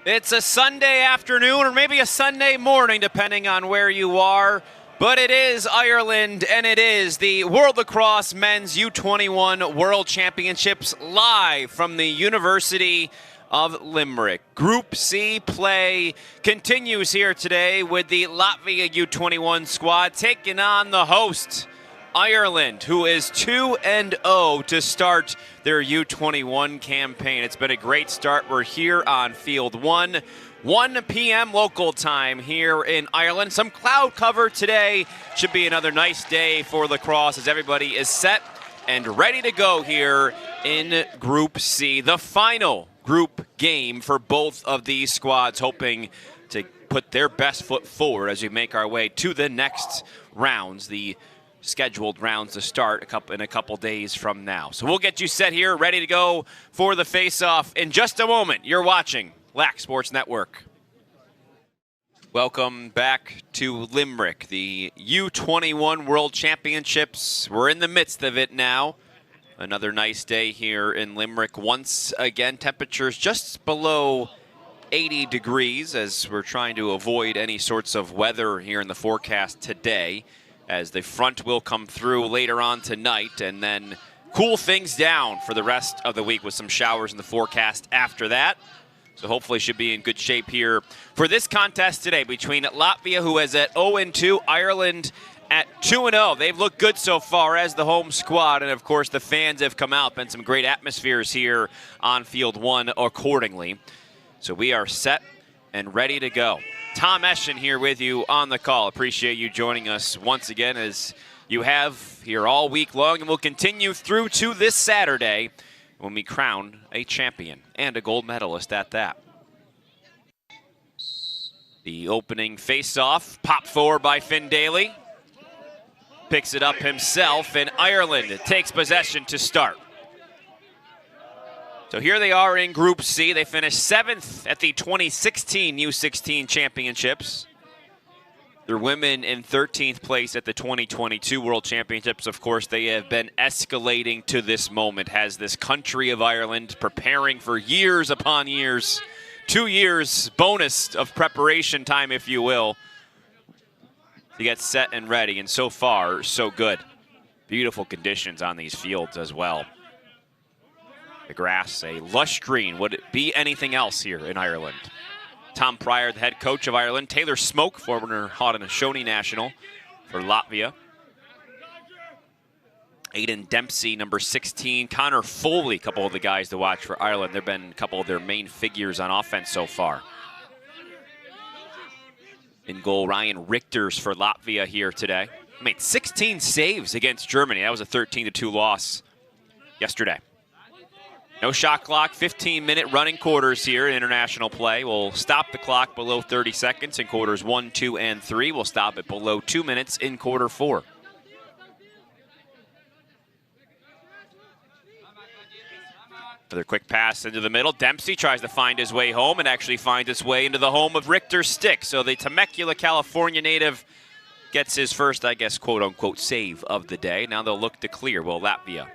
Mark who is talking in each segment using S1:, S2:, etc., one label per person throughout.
S1: It's a Sunday afternoon or maybe a Sunday morning, depending on where you are. But it is Ireland, and it is the World Lacrosse Men's U21 World Championships live from the University of Limerick. Group C play continues here today with the Latvia U21 squad taking on the host, Ireland, who is 2-0 to start their U21 campaign. It's been a great start. We're here on Field 1. 1 p.m. local time here in Ireland. Some cloud cover today. Should be another nice day for lacrosse as everybody is set and ready to go here in Group C. The final group game for both of these squads, hoping to put their best foot forward as we make our way to the next rounds. The scheduled rounds to start in a couple days from now. So we'll get you set here, ready to go for the face-off in just a moment. You're watching Lax Sports Network. Welcome back to Limerick, the U21 World Championships. We're in the midst of it now. Another nice day here in Limerick. Once again, temperatures just below 80 degrees as we're trying to avoid any sorts of weather here in the forecast today, as the front will come through later on tonight and then cool things down for the rest of the week with some showers in the forecast after that. So hopefully should be in good shape here for this contest today between Latvia, who is at 0-2, Ireland at 2-0. They've looked good so far as the home squad, and of course the fans have come out. Been some great atmospheres here on Field 1 accordingly. So we are set and ready to go. Tom Eschen here with you on the call. Appreciate you joining us once again, as you have here all week long, and we'll continue through to this Saturday when we crown a champion and a gold medalist at that. The opening face-off, popped forward by Finn Daly. Picks it up himself, and Ireland takes possession to start. So here they are in Group C. They finished 7th at the 2016 U16 Championships. Their women in 13th place at the 2022 World Championships. Of course, they have been escalating to this moment. Has this country of Ireland preparing for years upon years. 2 years bonus of preparation time, if you will, to get set and ready. And so far, so good. Beautiful conditions on these fields as well. The grass, a lush green. Would it be anything else here in Ireland? Tom Pryor, the head coach of Ireland. Taylor Smoke, former Haudenosaunee national for Latvia. Aidan Dempsey, number 16. Connor Foley, a couple of the guys to watch for Ireland. They've been a couple of their main figures on offense so far. In goal, Ryan Richters for Latvia here today. Made 16 saves against Germany. That was a 13-2 loss yesterday. No shot clock, 15-minute running quarters here in international play. We'll stop the clock below 30 seconds in quarters 1, 2, and 3. We'll stop it below 2 minutes in quarter 4. Another quick pass into the middle. Dempsey tries to find his way home and actually finds his way into the home of Richter's stick. So the Temecula, California native gets his first, I guess, quote-unquote save of the day. Now they'll look to clear, well, Latvia.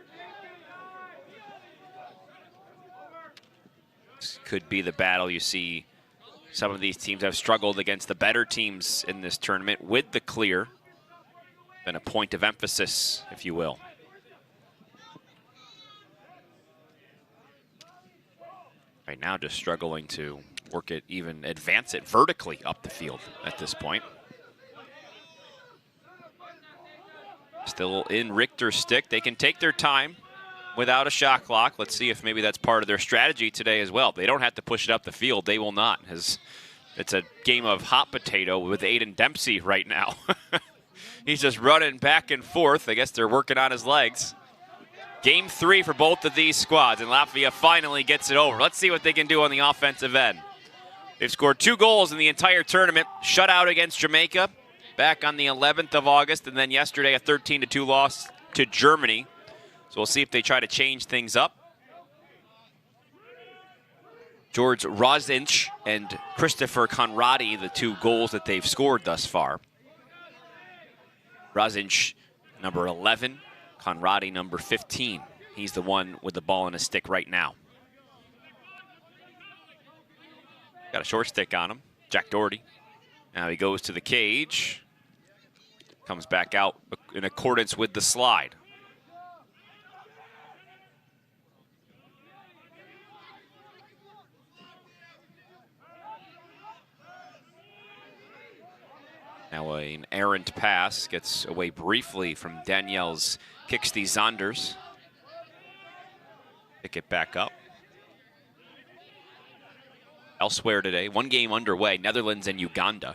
S1: Could be the battle. You see some of these teams have struggled against the better teams in this tournament with the clear. Been a point of emphasis, if you will. Right now just struggling to work it, even advance it vertically up the field at this point. Still in Richter's stick. They can take their time without a shot clock. Let's see if maybe that's part of their strategy today as well. They don't have to push it up the field. They will not. It's a game of hot potato with Aidan Dempsey right now. He's just running back and forth. I guess they're working on his legs. Game 3 for both of these squads, and Latvia finally gets it over. Let's see what they can do on the offensive end. They've scored 2 goals in the entire tournament. Shutout against Jamaica back on the 11th of August, and then yesterday a 13-2 loss to Germany. So we'll see if they try to change things up. George Rozinch and Christopher Conradi, the 2 goals that they've scored thus far. Rozinch, number 11. Conradi, number 15. He's the one with the ball in his stick right now. Got a short stick on him, Jack Doherty. Now he goes to the cage. Comes back out in accordance with the slide. Now an errant pass gets away briefly from Danielle's Kixty Zonders. Pick it back up. Elsewhere today, one game underway, Netherlands and Uganda.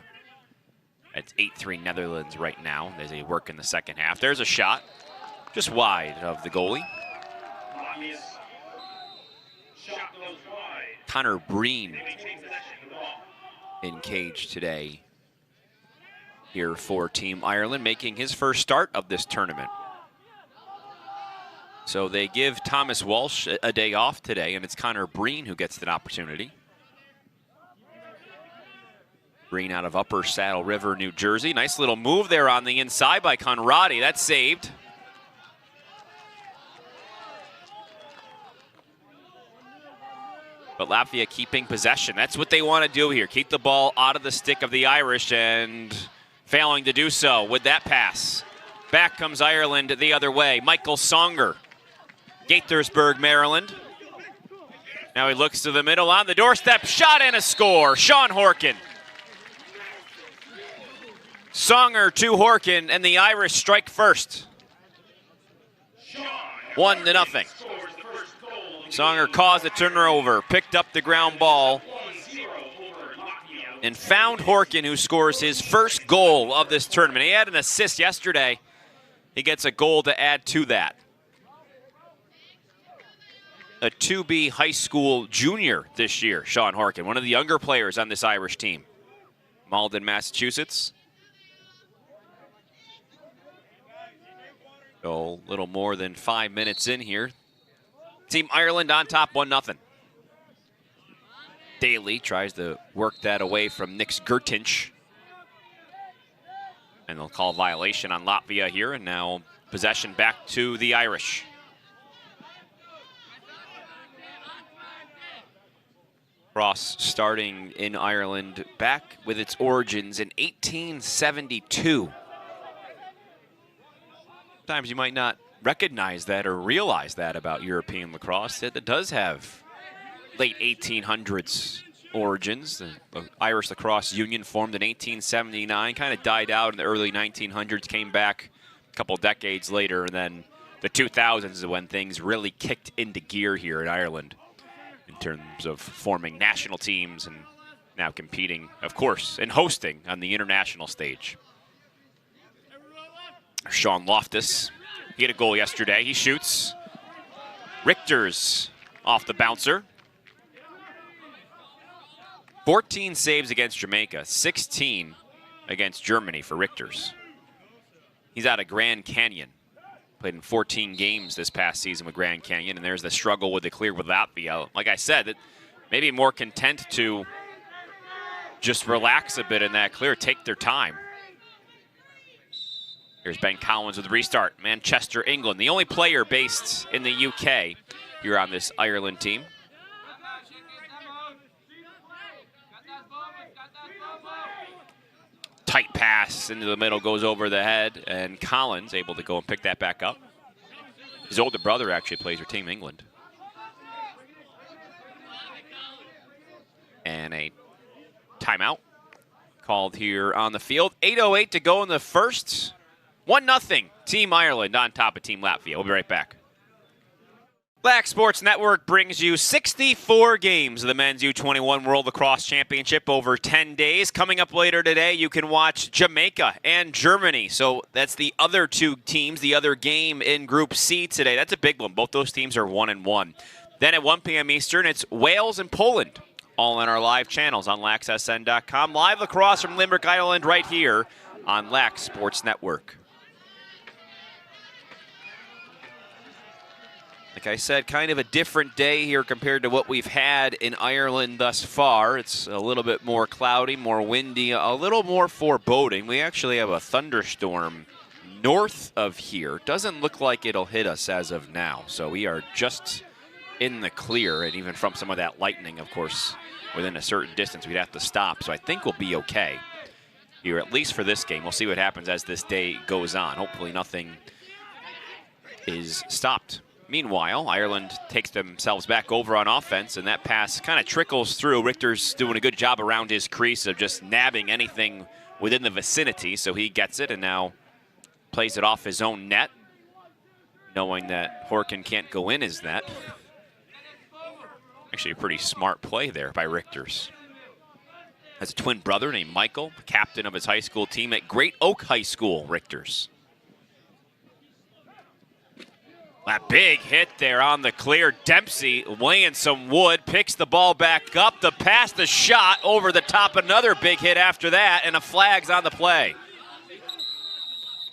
S1: It's 8-3 Netherlands right now as they work in the second half. There's a shot, just wide of the goalie. Connor Breen in cage today here for Team Ireland, making his first start of this tournament. So they give Thomas Walsh a day off today, and it's Connor Breen who gets an opportunity. Breen out of Upper Saddle River, New Jersey. Nice little move there on the inside by Conradi. That's saved. But Latvia keeping possession. That's what they want to do here. Keep the ball out of the stick of the Irish, and failing to do so with that pass. Back comes Ireland the other way. Michael Songer, Gaithersburg, Maryland. Now he looks to the middle on the doorstep. Shot and a score. Sean Horkin. Songer to Horkin, and the Irish strike first. 1-0. Songer caused a turnover, picked up the ground ball, and found Horkin, who scores his first goal of this tournament. He had an assist yesterday. He gets a goal to add to that. A 2B high school junior this year, Sean Horkin, one of the younger players on this Irish team. Malden, Massachusetts. So a little more than 5 minutes in here. Team Ireland on top, 1-0. Daly tries to work that away from Nick Gertinch. And they'll call violation on Latvia here, and now possession back to the Irish. Lacrosse starting in Ireland back with its origins in 1872. Sometimes you might not recognize that or realize that about European lacrosse. It does have late 1800s origins. The Irish Lacrosse Union formed in 1879, kind of died out in the early 1900s, came back a couple decades later, and then the 2000s is when things really kicked into gear here in Ireland in terms of forming national teams and now competing, of course, and hosting on the international stage. Sean Loftus, he had a goal yesterday. He shoots. Richter's off the bouncer. 14 saves against Jamaica, 16 against Germany for Richter's. He's out of Grand Canyon. Played in 14 games this past season with Grand Canyon, and there's the struggle with the clear with Latvia. Like I said, that maybe more content to just relax a bit in that clear, take their time. Here's Ben Collins with the restart. Manchester, England, the only player based in the UK here on this Ireland team. Tight pass into the middle, goes over the head, and Collins able to go and pick that back up. His older brother actually plays for Team England. And a timeout called here on the field. 8:08 to go in the first. 1-0, Team Ireland on top of Team Latvia. We'll be right back. Lax Sports Network brings you 64 games of the men's U21 World Lacrosse Championship over 10 days. Coming up later today, you can watch Jamaica and Germany. So that's the other two teams, the other game in Group C today. That's a big one. Both those teams are 1-1. Then at 1 p.m. Eastern, it's Wales and Poland, all on our live channels on laxsn.com. Live lacrosse from Limerick, Ireland, right here on Lax Sports Network. Like I said, kind of a different day here compared to what we've had in Ireland thus far. It's a little bit more cloudy, more windy, a little more foreboding. We actually have a thunderstorm north of here. Doesn't look like it'll hit us as of now. So we are just in the clear, and even from some of that lightning, of course, within a certain distance, we'd have to stop. So I think we'll be okay here, at least for this game. We'll see what happens as this day goes on. Hopefully nothing is stopped. Meanwhile, Ireland takes themselves back over on offense, and that pass kind of trickles through. Richter's doing a good job around his crease of just nabbing anything within the vicinity, so he gets it and now plays it off his own net, knowing that Horkin can't go in his net. Actually a pretty smart play there by Richter's. Has a twin brother named Michael, captain of his high school team at Great Oak High School, Richter's. That big hit there on the clear. Dempsey weighing some wood, picks the ball back up. The pass, the shot over the top. Another big hit after that, and a flag's on the play.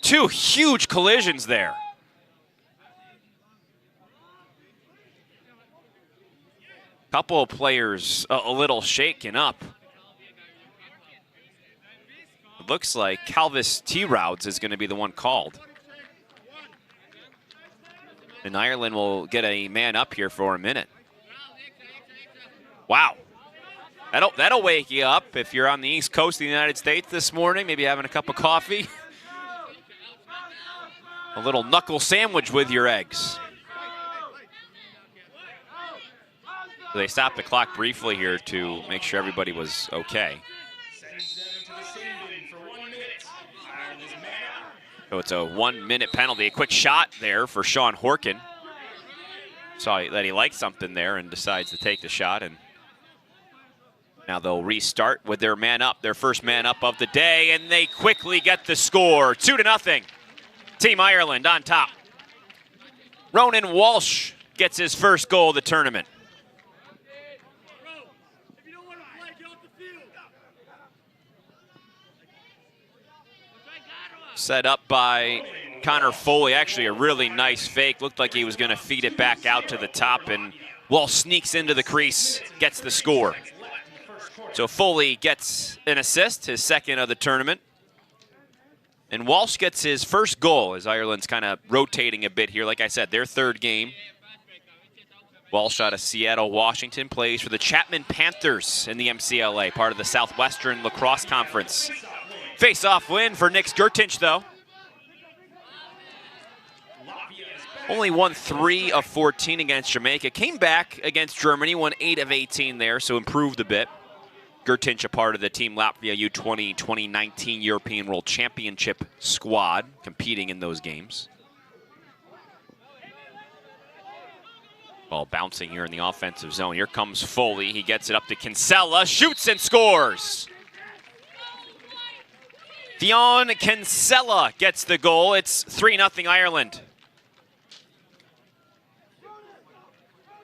S1: Two huge collisions there. Couple of players a little shaken up. It looks like Calvis T-Rouds is going to be the one called. And Ireland will get a man up here for a minute. Wow. That'll wake you up if you're on the East Coast of the United States this morning, maybe having a cup of coffee. A little knuckle sandwich with your eggs. So they stopped the clock briefly here to make sure everybody was okay. So it's a 1 minute penalty. A quick shot there for Sean Horkin. Saw that he liked something there and decides to take the shot. And now they'll restart with their man up, their first man up of the day, and they quickly get the score. 2-0. Team Ireland on top. Ronan Walsh gets his first goal of the tournament. Set up by Connor Foley. Actually a really nice fake. Looked like he was going to feed it back out to the top, and Walsh sneaks into the crease, gets the score. So Foley gets an assist, his second of the tournament. And Walsh gets his first goal as Ireland's kind of rotating a bit here. Like I said, their third game. Walsh out of Seattle, Washington, plays for the Chapman Panthers in the MCLA, part of the Southwestern Lacrosse Conference. Face-off win for Nick Gertinch, though. Only won 3 of 14 against Jamaica. Came back against Germany, won 8 of 18 there, so improved a bit. Gertinch, a part of the Team Latvia U20 2019 European World Championship squad, competing in those games. Ball bouncing here in the offensive zone. Here comes Foley. He gets it up to Kinsella, shoots and scores. Theon Kinsella gets the goal. It's 3-0 Ireland.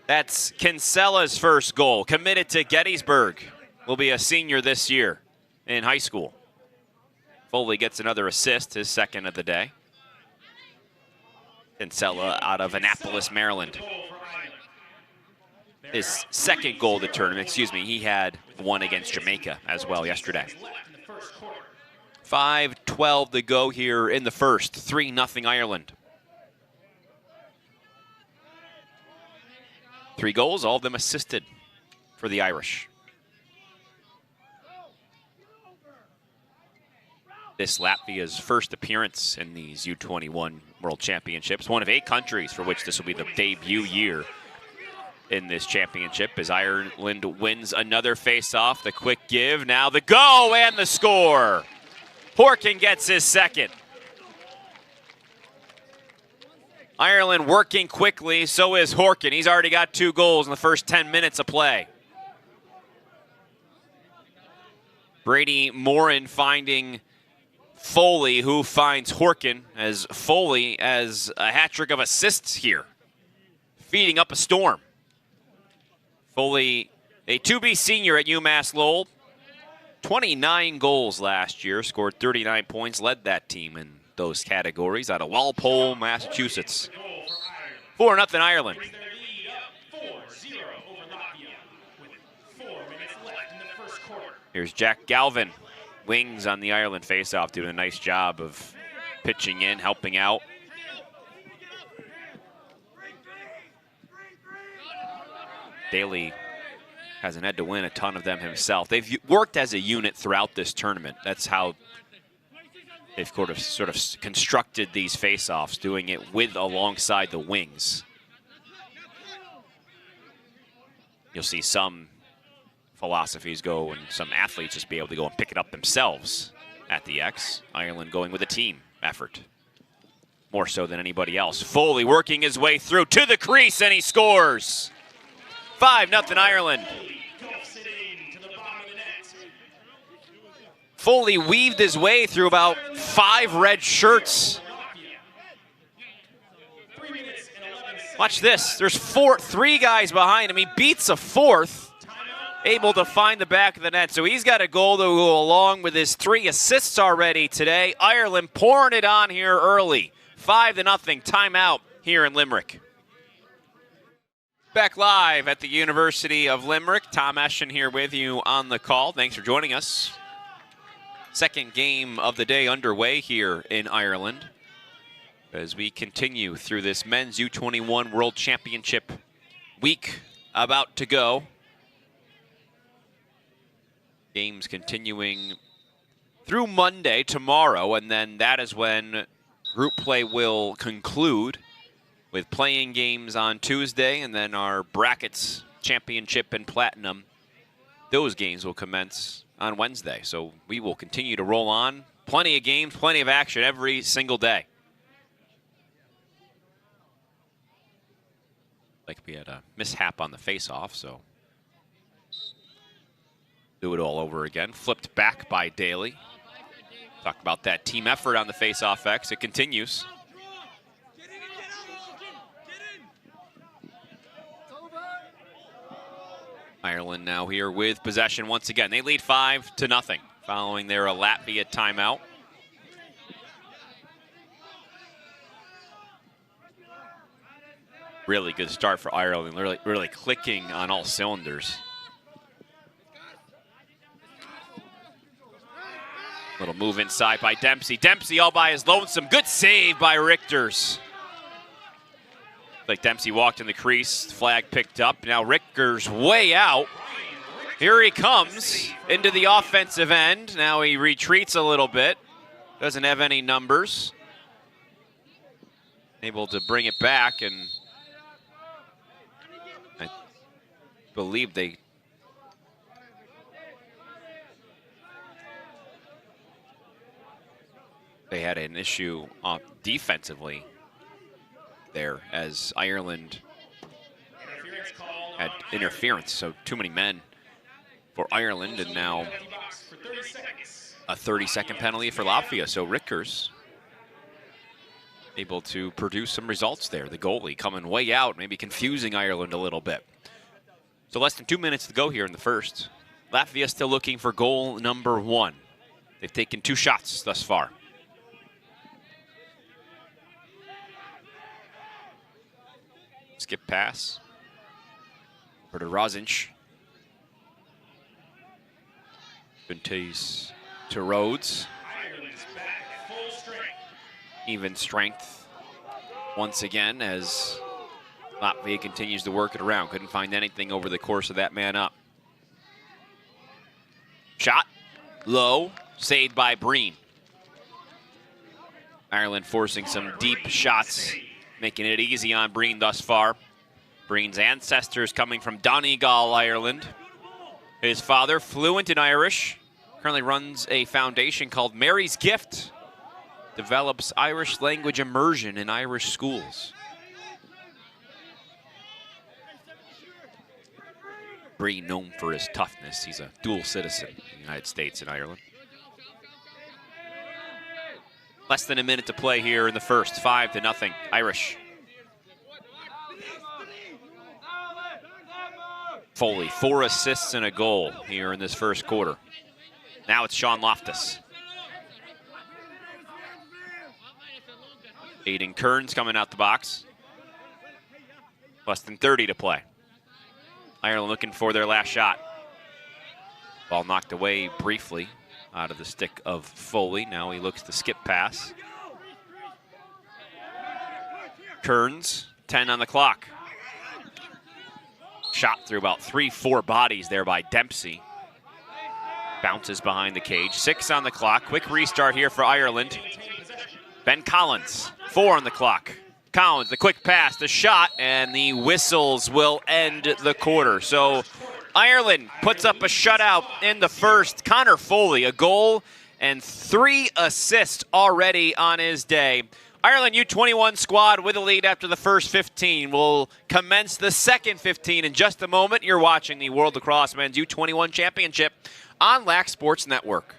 S1: That's Kinsella's first goal. Committed to Gettysburg. Will be a senior this year in high school. Foley gets another assist, his second of the day. Kinsella out of Annapolis, Maryland. His second goal of the tournament, he had one against Jamaica as well yesterday. 5:12 to go here in the first. 3-0 Ireland. 3 goals, all of them assisted for the Irish. This Latvia's first appearance in these U21 World Championships. One of 8 countries for which this will be the debut year in this championship as Ireland wins another face-off. The quick give, now the go and the score. Horkin gets his second. Ireland working quickly, so is Horkin. He's already got 2 goals in the first 10 minutes of play. Brady Morin finding Foley, who finds Horkin, as Foley as a hat trick of assists here, feeding up a storm. Foley, a 2B senior at UMass Lowell, 29 goals last year, scored 39 points, led that team in those categories out of Walpole, Massachusetts. 4-0 Ireland. Here's Jack Galvin, wings on the Ireland faceoff, doing a nice job of pitching in, helping out. Daly hasn't had to win a ton of them himself. They've worked as a unit throughout this tournament. That's how they've sort of constructed these face-offs, doing it alongside the wings. You'll see some philosophies go and some athletes just be able to go and pick it up themselves at the X. Ireland going with a team effort, more so than anybody else. Foley working his way through to the crease, and he scores. 5-0 Ireland. Foley weaved his way through about 5 red shirts. Watch this. There's 3 guys behind him. He beats a 4th, able to find the back of the net. So he's got a goal to go along with his 3 assists already today. Ireland pouring it on here early. 5-0 timeout here in Limerick. Back live at the University of Limerick. Tom Eschen here with you on the call. Thanks for joining us. Second game of the day underway here in Ireland as we continue through this men's U21 World Championship week about to go. Games continuing through Monday, tomorrow, and then that is when group play will conclude with playing games on Tuesday, and then our brackets, championship and platinum, those games will commence on Wednesday. So we will continue to roll on. Plenty of games, plenty of action every single day. Like we had a mishap on the face-off, so do it all over again. Flipped back by Daly. Talk about that team effort on the face-off X. It continues. Ireland now here with possession once again. They lead 5-0 following their Latvia timeout. Really good start for Ireland, really clicking on all cylinders. Little move inside by Dempsey. Dempsey all by his lonesome. Good save by Richters. Like Dempsey walked in the crease, flag picked up. Now Richters way out. Here he comes into the offensive end. Now he retreats a little bit. Doesn't have any numbers. Able to bring it back, and I believe they had an issue defensively there as Ireland had interference, so too many men for Ireland, and now a 30-second penalty for Latvia. So Richters able to produce some results there. The goalie coming way out, maybe confusing Ireland a little bit. So less than 2 minutes to go here in the first. Latvia still looking for goal number 1. They've taken 2 shots thus far. Skip pass over to Rozinch. Vintes to Rhodes. Even strength once again as Latvia continues to work it around. Couldn't find anything over the course of that man up. Shot low, saved by Breen. Ireland forcing some deep shots, making it easy on Breen thus far. Breen's ancestors coming from Donegal, Ireland. His father, fluent in Irish, currently runs a foundation called Mary's Gift. Develops Irish language immersion in Irish schools. Breen known for his toughness. He's a dual citizen in the United States and Ireland. Less than a minute to play here in the first. 5-0, Irish. Foley, 4 assists and a goal here in this first quarter. Now it's Sean Loftus. Aiden Kearns coming out the box. Less than 30 to play. Ireland looking for their last shot. Ball knocked away briefly out of the stick of Foley. Now he looks to skip pass. Kearns, 10 on the clock. shot through about 3-4 bodies there by Dempsey. Bounces behind the cage. 6 on the clock. Quick restart here for Ireland. Ben Collins, 4 on the clock. Collins, the quick pass, the shot, and the whistles will end the quarter. So Ireland puts up a shutout in the first. Connor Foley, a goal and 3 assists already on his day. Ireland U21 squad with a lead after the first 15. Will commence the second 15 in just a moment. You're watching the World Lacrosse Men's U21 Championship on Lax Sports Network.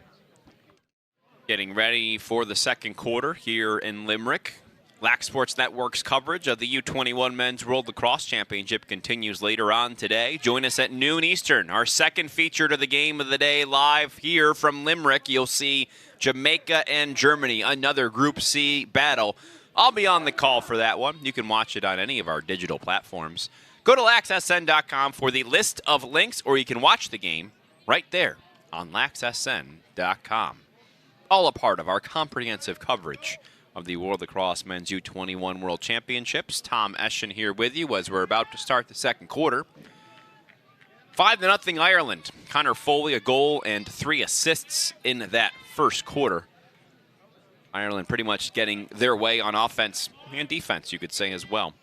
S1: Getting ready for the second quarter here in Limerick. Lax Sports Network's coverage of the U21 Men's World Lacrosse Championship continues later on today. Join us at noon Eastern. Our second feature to the game of the day live here from Limerick. You'll see Jamaica and Germany, another Group C battle. I'll be on the call for that one. You can watch it on any of our digital platforms. Go to laxsn.com for the list of links, or you can watch the game right there on laxsn.com. All a part of our comprehensive coverage of the World Lacrosse Men's U21 World Championships. Tom Eschen here with you as we're about to start the second quarter. 5-0 Ireland. Connor Foley, a goal and 3 assists in that first quarter. Ireland pretty much getting their way on offense and defense, you could say, as well.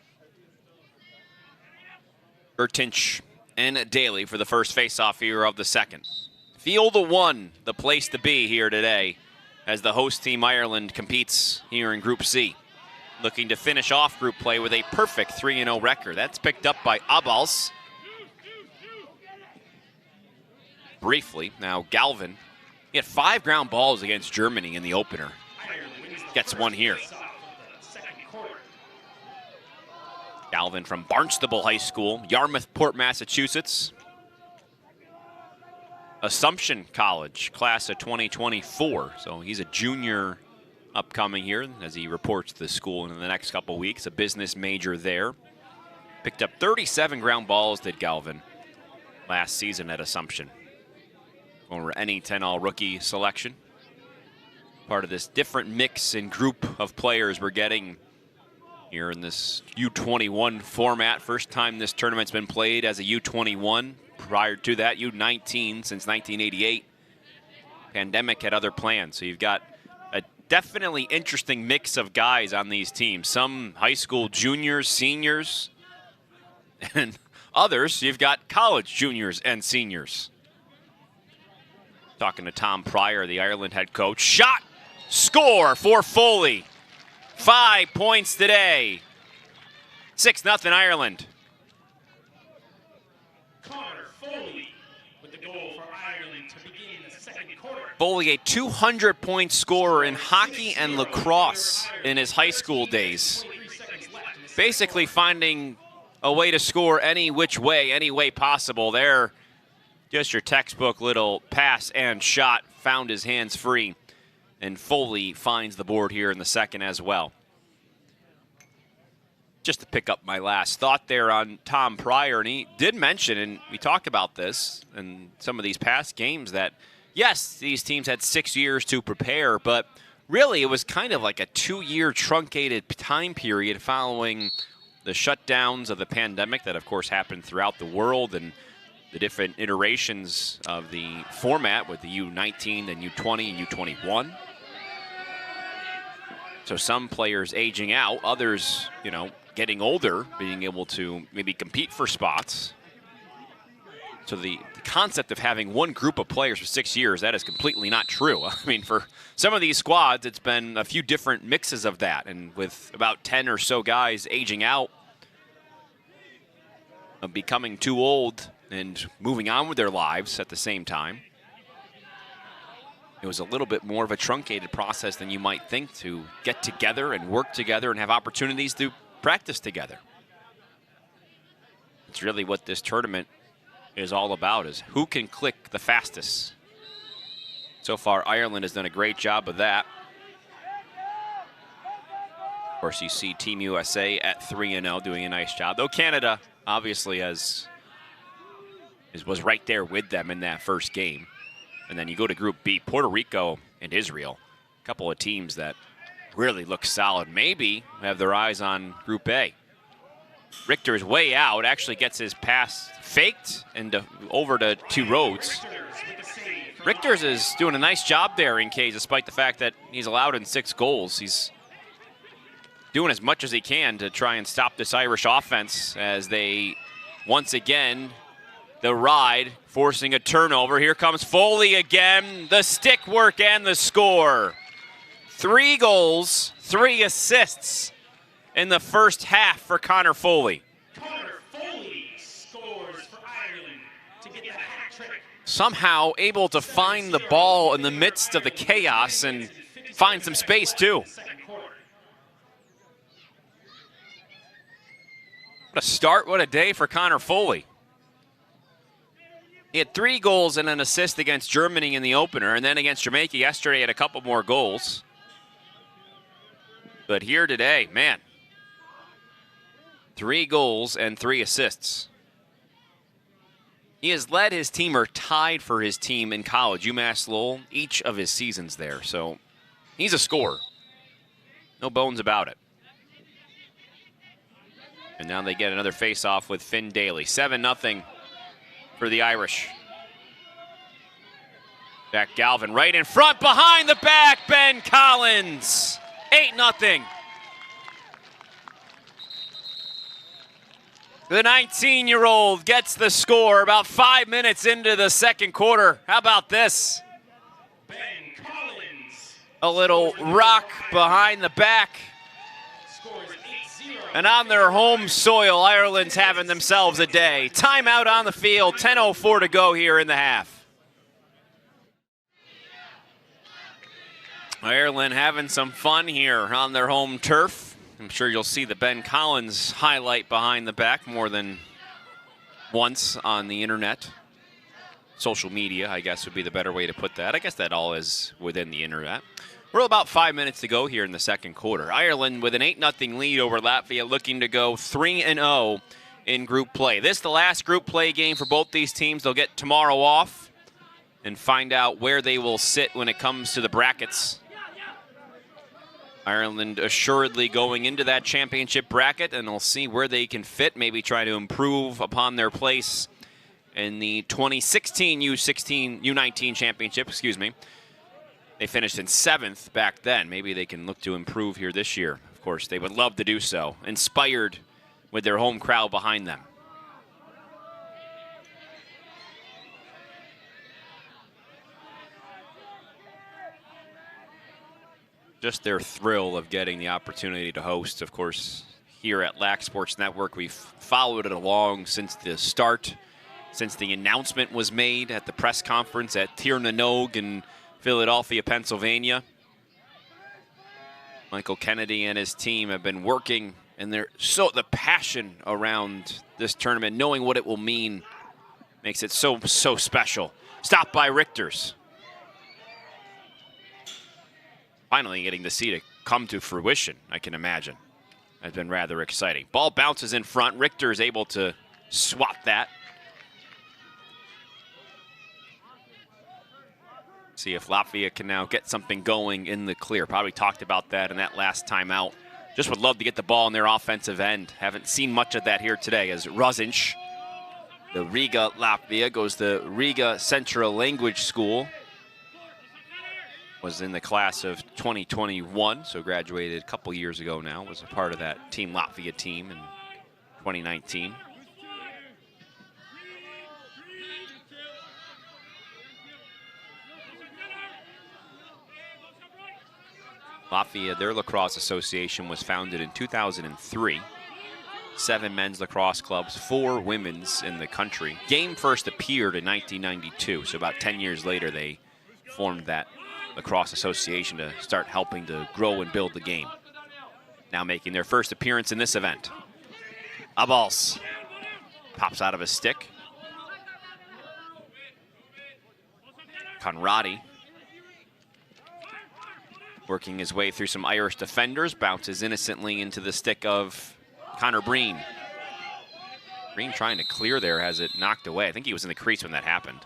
S1: Gertinch and Daly for the first face-off here of the second. Field of 1, the place to be here today, as the host team Ireland competes here in Group C. Looking to finish off group play with a perfect 3-0 record. That's picked up by Abals. Briefly, now Galvin. He had 5 ground balls against Germany in the opener. Gets one here. Galvin from Barnstable High School, Yarmouthport, Massachusetts. Assumption College, class of 2024. So he's a junior upcoming here as he reports to the school in the next couple weeks. A business major there. Picked up 37 ground balls, did Galvin, last season at Assumption. Former NE10 All-Rookie selection. Part of this different mix and group of players we're getting here in this U21 format. First time this tournament's been played as a U21. Prior to that, U19 since 1988. Pandemic had other plans. So you've got a definitely interesting mix of guys on these teams. Some high school juniors, seniors, and others, you've got college juniors and seniors. Talking to Tom Pryor, the Ireland head coach. Shot, score for Foley. 5 points today. 6-0 Ireland. Foley, a 200-point scorer in hockey and lacrosse in his high school days. Basically finding a way to score any which way, any way possible. There, just your textbook little pass and shot, found his hands free. And Foley finds the board here in the second as well. Just to pick up my last thought there on Tom Pryor, and he did mention, and we talked about this in some of these past games, that yes, these teams had 6 years to prepare, but really it was kind of like a 2-year truncated time period following the shutdowns of the pandemic that, of course, happened throughout the world, and the different iterations of the format with the U19 and U20 and U21. So some players aging out, others, you know, getting older, being able to maybe compete for spots. So the concept of having one group of players for 6 years, that is completely not true. I mean, for some of these squads, it's been a few different mixes of that. And with about 10 or so guys aging out, of becoming too old and moving on with their lives at the same time, it was a little bit more of a truncated process than you might think to get together and work together and have opportunities to practice together. It's really what this tournament is all about, is who can click the fastest. So far, Ireland has done a great job of that. Of course, you see Team USA at 3-0 doing a nice job, though Canada obviously was right there with them in that first game. And then you go to Group B, Puerto Rico and Israel, a couple of teams that really look solid. Maybe have their eyes on Group A. Richter's way out, actually gets his pass faked and over to Rhodes. Richter's is doing a nice job there in cage, despite the fact that he's allowed in 6 goals. He's doing as much as he can to try and stop this Irish offense as they, once again, the ride, forcing a turnover. Here comes Foley again, the stick work and the score. 3 goals, 3 assists in the first half for Connor Foley.
S2: Connor Foley scores for Ireland to get the hat trick.
S1: Somehow able to find the ball in the midst of the chaos and find some space too. What a start, what a day for Connor Foley. He had 3 goals and an assist against Germany in the opener, and then against Jamaica yesterday had a couple more goals. But here today, man, 3 goals and 3 assists. He has led his team, or tied for his team in college, UMass Lowell, each of his seasons there. So he's a scorer. No bones about it. And now they get another face-off with Finn Daly. 7-0 for the Irish. Jack Galvin right in front, behind the back, Ben Collins. 8-0. The 19-year-old gets the score about 5 minutes into the second quarter. How about this?
S2: Ben Collins.
S1: A little rock behind the back.
S2: Scores 8-0.
S1: And on their home soil, Ireland's having themselves a day. Timeout on the field, 10:04 to go here in the half. Ireland having some fun here on their home turf. I'm sure you'll see the Ben Collins highlight behind the back more than once on the internet. Social media, I guess, would be the better way to put that. I guess that all is within the internet. We're about 5 minutes to go here in the second quarter. Ireland with an 8-0 lead over Latvia, looking to go 3-0 in group play. This is the last group play game for both these teams. They'll get tomorrow off and find out where they will sit when it comes to the brackets. Ireland assuredly going into that championship bracket, and they'll see where they can fit, maybe try to improve upon their place in the 2016 U19 championship, They finished in 7th back then. Maybe they can look to improve here this year. Of course, they would love to do so, inspired with their home crowd behind them. Just their thrill of getting the opportunity to host. Of course, here at Lax Sports Network, we've followed it along since the start, since the announcement was made at the press conference at Tir Nanog in Philadelphia, Pennsylvania. Michael Kennedy and his team have been working, and the passion around this tournament, knowing what it will mean, makes it so special. Stopped by Richter's. Finally getting to see it come to fruition, I can imagine. Has been rather exciting. Ball bounces in front. Richter is able to swat that. See if Latvia can now get something going in the clear. Probably talked about that in that last timeout. Just would love to get the ball in their offensive end. Haven't seen much of that here today as Rozinch, the Riga Latvia, goes to Riga Central Language School. Was in the class of 2021, so graduated a couple years ago now. Was a part of that Team Latvia team in 2019. Latvia, their lacrosse association was founded in 2003. 7 men's lacrosse clubs, 4 women's in the country. Game first appeared in 1992, so about 10 years later they formed that Lacrosse Association to start helping to grow and build the game. Now making their first appearance in this event. Abals pops out of his stick. Conradi working his way through some Irish defenders, bounces innocently into the stick of Connor Breen. Breen trying to clear there, has it knocked away. I think he was in the crease when that happened.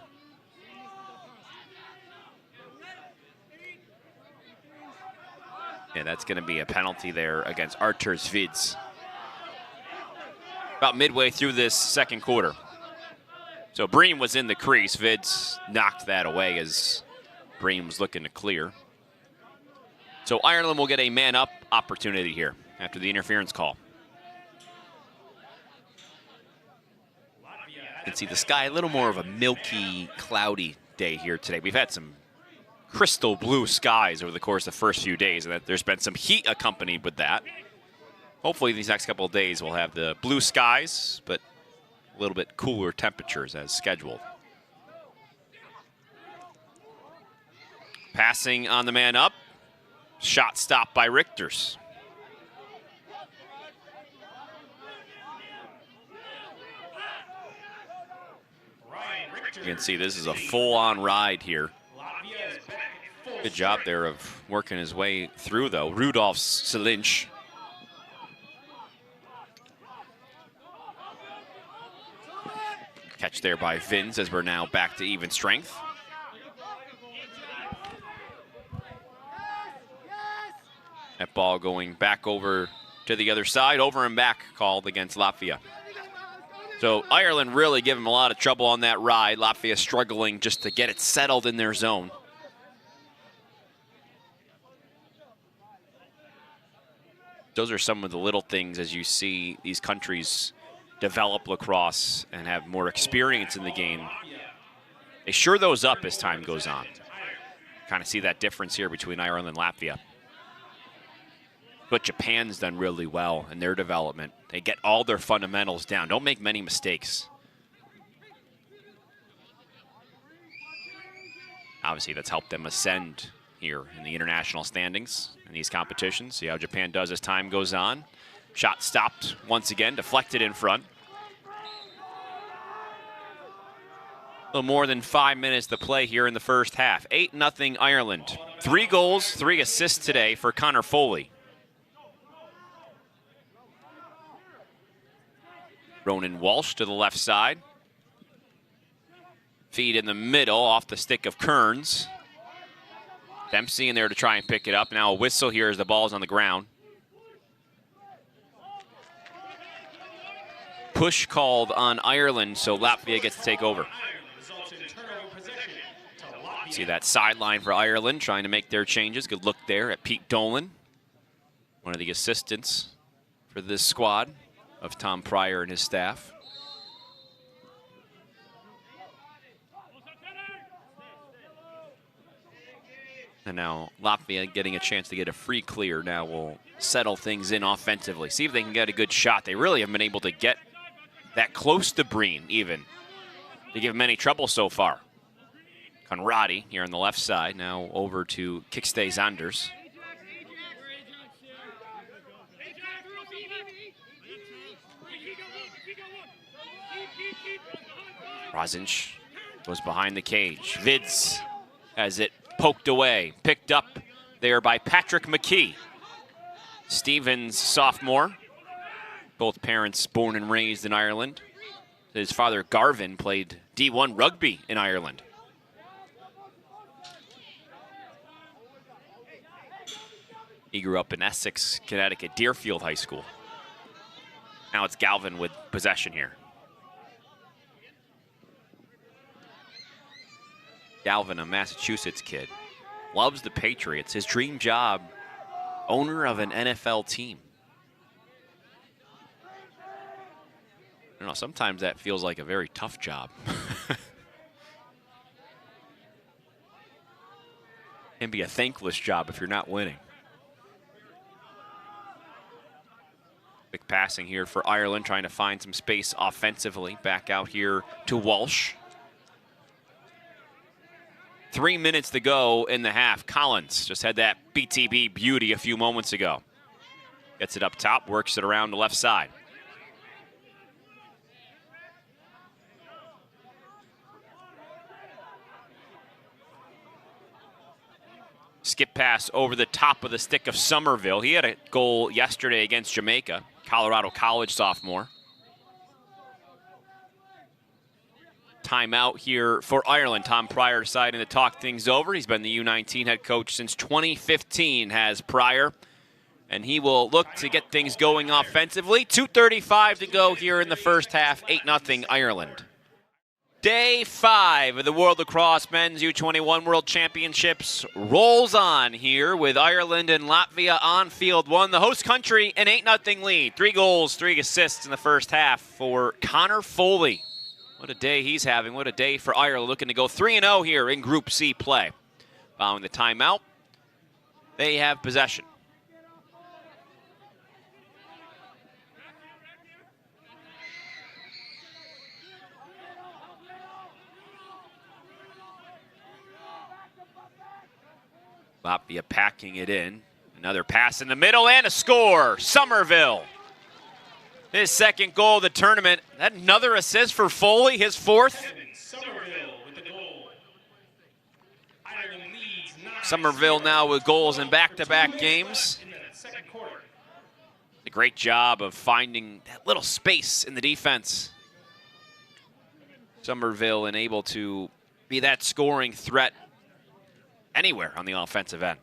S1: Yeah, that's going to be a penalty there against Artur Zvids. about midway through this second quarter. So Bream was in the crease. Vids knocked that away as Bream was looking to clear. So Ireland will get a man-up opportunity here after the interference call. You can see the sky a little more of a milky, cloudy day here today. We've had some crystal blue skies over the course of the first few days, and there's been some heat accompanied with that. Hopefully these next couple of days we'll have the blue skies, but a little bit cooler temperatures as scheduled. Passing on the man up. Shot stopped by Richters. You can see this is a full-on ride here. Good job there of working his way through, though. Rudolf Selinch. Catch there by Vins as we're now back to even strength. That ball going back over to the other side, over and back called against Latvia. So Ireland really giving them a lot of trouble on that ride. Latvia struggling just to get it settled in their zone. Those are some of the little things as you see these countries develop lacrosse and have more experience in the game. They sure those up as time goes on. Kind of see that difference here between Ireland and Latvia. But Japan's done really well in their development. They get all their fundamentals down. Don't make many mistakes. Obviously, that's helped them ascend here in the international standings in these competitions. See how Japan does as time goes on. Shot stopped once again, deflected in front. A little more than 5 minutes to play here in the first half. 8-0 Ireland. 3 goals, 3 assists today for Connor Foley. Ronan Walsh to the left side. Feed in the middle off the stick of Kearns. Dempsey in there to try and pick it up. Now a whistle here as the ball's on the ground. Push called on Ireland, so Latvia gets to take over. See that sideline for Ireland trying to make their changes. Good look there at Pete Dolan, one of the assistants for this squad of Tom Pryor and his staff. And now Latvia getting a chance to get a free clear now will settle things in offensively. See if they can get a good shot. They really haven't been able to get that close to Breen even to give him any trouble so far. Conradi here on the left side, now over to Kikste Zanders. Rozinch goes behind the cage. Vids has it poked away, picked up there by Patrick McKee. Stevens, sophomore. Both parents born and raised in Ireland. His father, Garvin, played D1 rugby in Ireland. He grew up in Essex, Connecticut, Deerfield High School. Now it's Galvin with possession here. Galvin, a Massachusetts kid, loves the Patriots. His dream job, owner of an NFL team. I don't know, sometimes that feels like a very tough job. Can be a thankless job if you're not winning. Quick passing here for Ireland, trying to find some space offensively. Back out here to Walsh. 3 minutes to go in the half. Collins just had that BTB beauty a few moments ago. Gets it up top, works it around the left side. Skip pass over the top of the stick of Somerville. He had a goal yesterday against Jamaica, Colorado College sophomore. Timeout here for Ireland. Tom Pryor deciding to talk things over. He's been the U19 head coach since 2015, has Pryor. and he will look to get things going offensively. 2:35 to go here in the first half, 8-0 Ireland. Day 5 of the World Lacrosse Men's U21 World Championships rolls on here with Ireland and Latvia on field one. The host country an 8-0 lead. 3 goals, 3 assists in the first half for Connor Foley. What a day he's having. What a day for Ireland, looking to go 3-0 here in Group C play. Following the timeout, they have possession. Latvia packing it in. Another pass in the middle and a score. Somerville. His second goal of the tournament. That another assist for Foley, his 4th.
S2: Somerville with the goal. Ireland leads 9-0.
S1: Somerville now with goals in back-to-back games.
S2: In the second quarter.
S1: A great job of finding that little space in the defense. Somerville and able to be that scoring threat anywhere on the offensive end.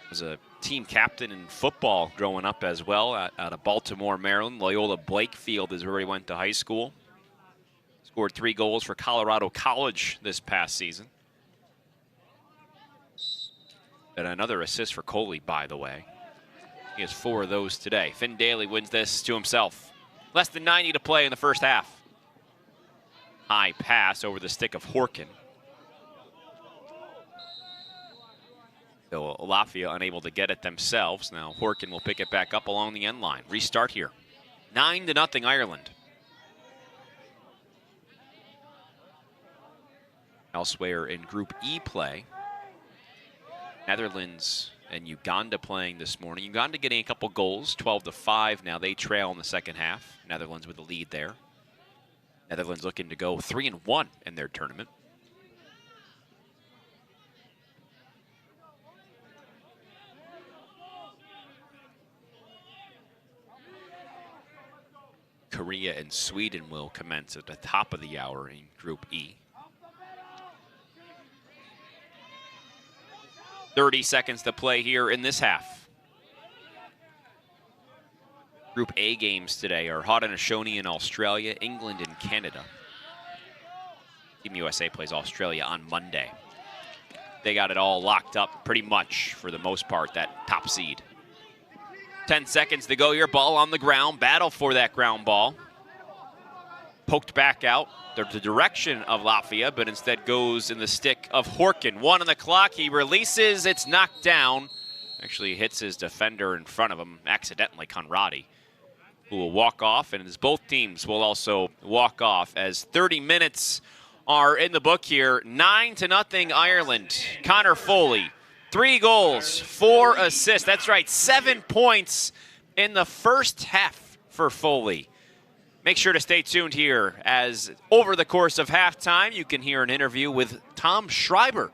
S1: Was a team captain in football growing up as well out of Baltimore, Maryland. Loyola Blakefield is where he went to high school. Scored 3 goals for Colorado College this past season. And another assist for Coley, by the way. He has 4 of those today. Finn Daly wins this to himself. Less than 90 to play in the first half. High pass over the stick of Horkin. So Latvia unable to get it themselves. Now Horkin will pick it back up along the end line. Restart here. 9-0 Ireland. Elsewhere in Group E play, Netherlands and Uganda playing this morning. Uganda getting a couple goals, 12-5. Now they trail in the second half. Netherlands with the lead there. Netherlands looking to go 3-1 in their tournament. Korea and Sweden will commence at the top of the hour in Group E. 30 seconds to play here in this half. Group A games today are Haudenosaunee in Australia, England and Canada. Team USA plays Australia on Monday. They got it all locked up pretty much for the most part, that top seed. 10 seconds to go here, ball on the ground, battle for that ground ball. Poked back out, the direction of Latvia, but instead goes in the stick of Horkin. 1 on the clock, he releases, it's knocked down. Actually hits his defender in front of him, accidentally Conradi, who will walk off, and as both teams will also walk off as 30 minutes are in the book here. 9-0 Ireland. Connor Foley. 3 goals, 4 assists. That's right, 7 points in the first half for Foley. Make sure to stay tuned here as over the course of halftime, you can hear an interview with Tom Schreiber.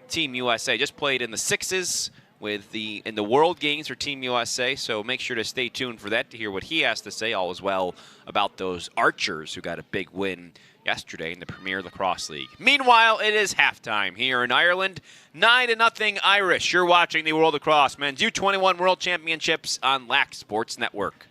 S1: Team USA just played in the 6s in the World Games for Team USA, so make sure to stay tuned for that to hear what he has to say all as well about those Archers who got a big win yesterday in the Premier Lacrosse League. Meanwhile, it is halftime here in Ireland. 9-0 Irish. You're watching the World Lacrosse Men's U21 World Championships on Lax Sports Network.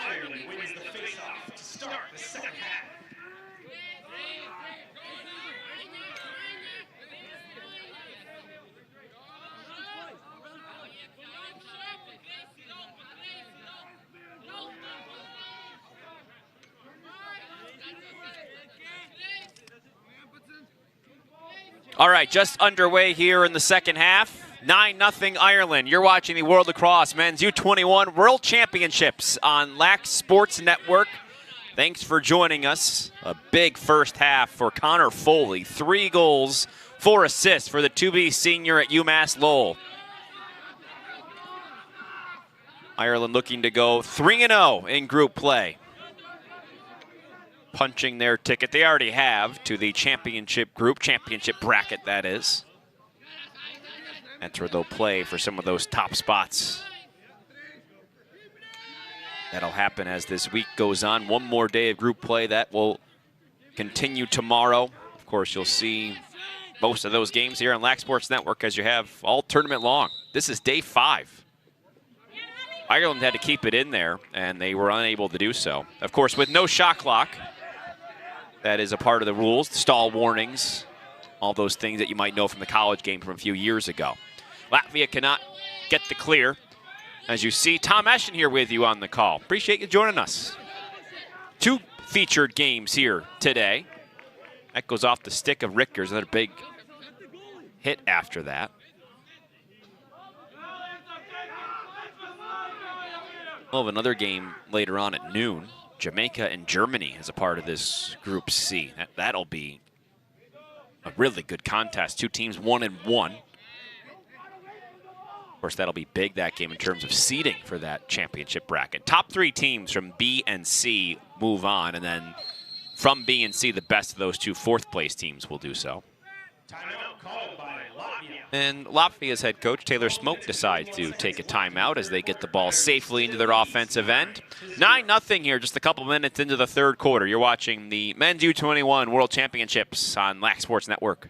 S2: Ireland wins the face-off to start the second half.
S1: All right, just underway here in the second half. 9-0 Ireland. You're watching the World Lacrosse Men's U21 World Championships on Lax Sports Network. Thanks for joining us. A big first half for Connor Foley. 3 goals, 4 assists for the 2B senior at UMass Lowell. Ireland looking to go 3-0 in group play. Punching their ticket, they already have, to the championship bracket, that is. That's where they'll play for some of those top spots. That'll happen as this week goes on. One more day of group play. That will continue tomorrow. Of course, you'll see most of those games here on Lax Sports Network as you have all tournament long. This is day 5. Ireland had to keep it in there, and they were unable to do so. Of course, with no shot clock, that is a part of the rules, stall warnings, all those things that you might know from the college game from a few years ago. Latvia cannot get the clear. As you see, Tom Eschen here with you on the call. Appreciate you joining us. 2 featured games here today. That goes off the stick of Richters, another big hit after that. We'll have another game later on at noon. Jamaica and Germany as a part of this Group C. That'll be a really good contest. 2 teams 1-1. Of course, that'll be big, that game, in terms of seeding for that championship bracket. Top 3 teams from B and C move on, and then from B and C, the best of those 2 fourth-place teams will do so.
S2: Timeout called by Latvia.
S1: And Latvia's head coach, Taylor Smoke, decides to take a timeout as they get the ball safely into their offensive end. 9-0 here, just a couple minutes into the third quarter. You're watching the Men's U21 World Championships on Lax Sports Network.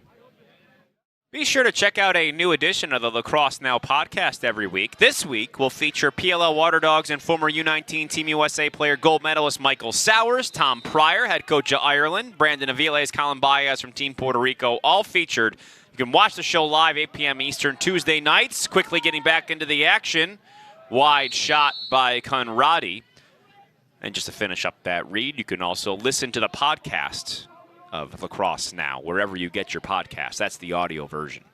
S1: Be sure to check out a new edition of the Lacrosse Now podcast every week. This week, we'll feature PLL Water Dogs and former U19 Team USA player gold medalist Michael Sowers, Tom Pryor, head coach of Ireland, Brandon Aviles, Colin Baez from Team Puerto Rico, all featured. You can watch the show live 8 p.m. Eastern Tuesday nights. Quickly getting back into the action. Wide shot by Conradi. And just to finish up that read, you can also listen to the podcast of Lacrosse Now, wherever you get your podcast. That's the audio version.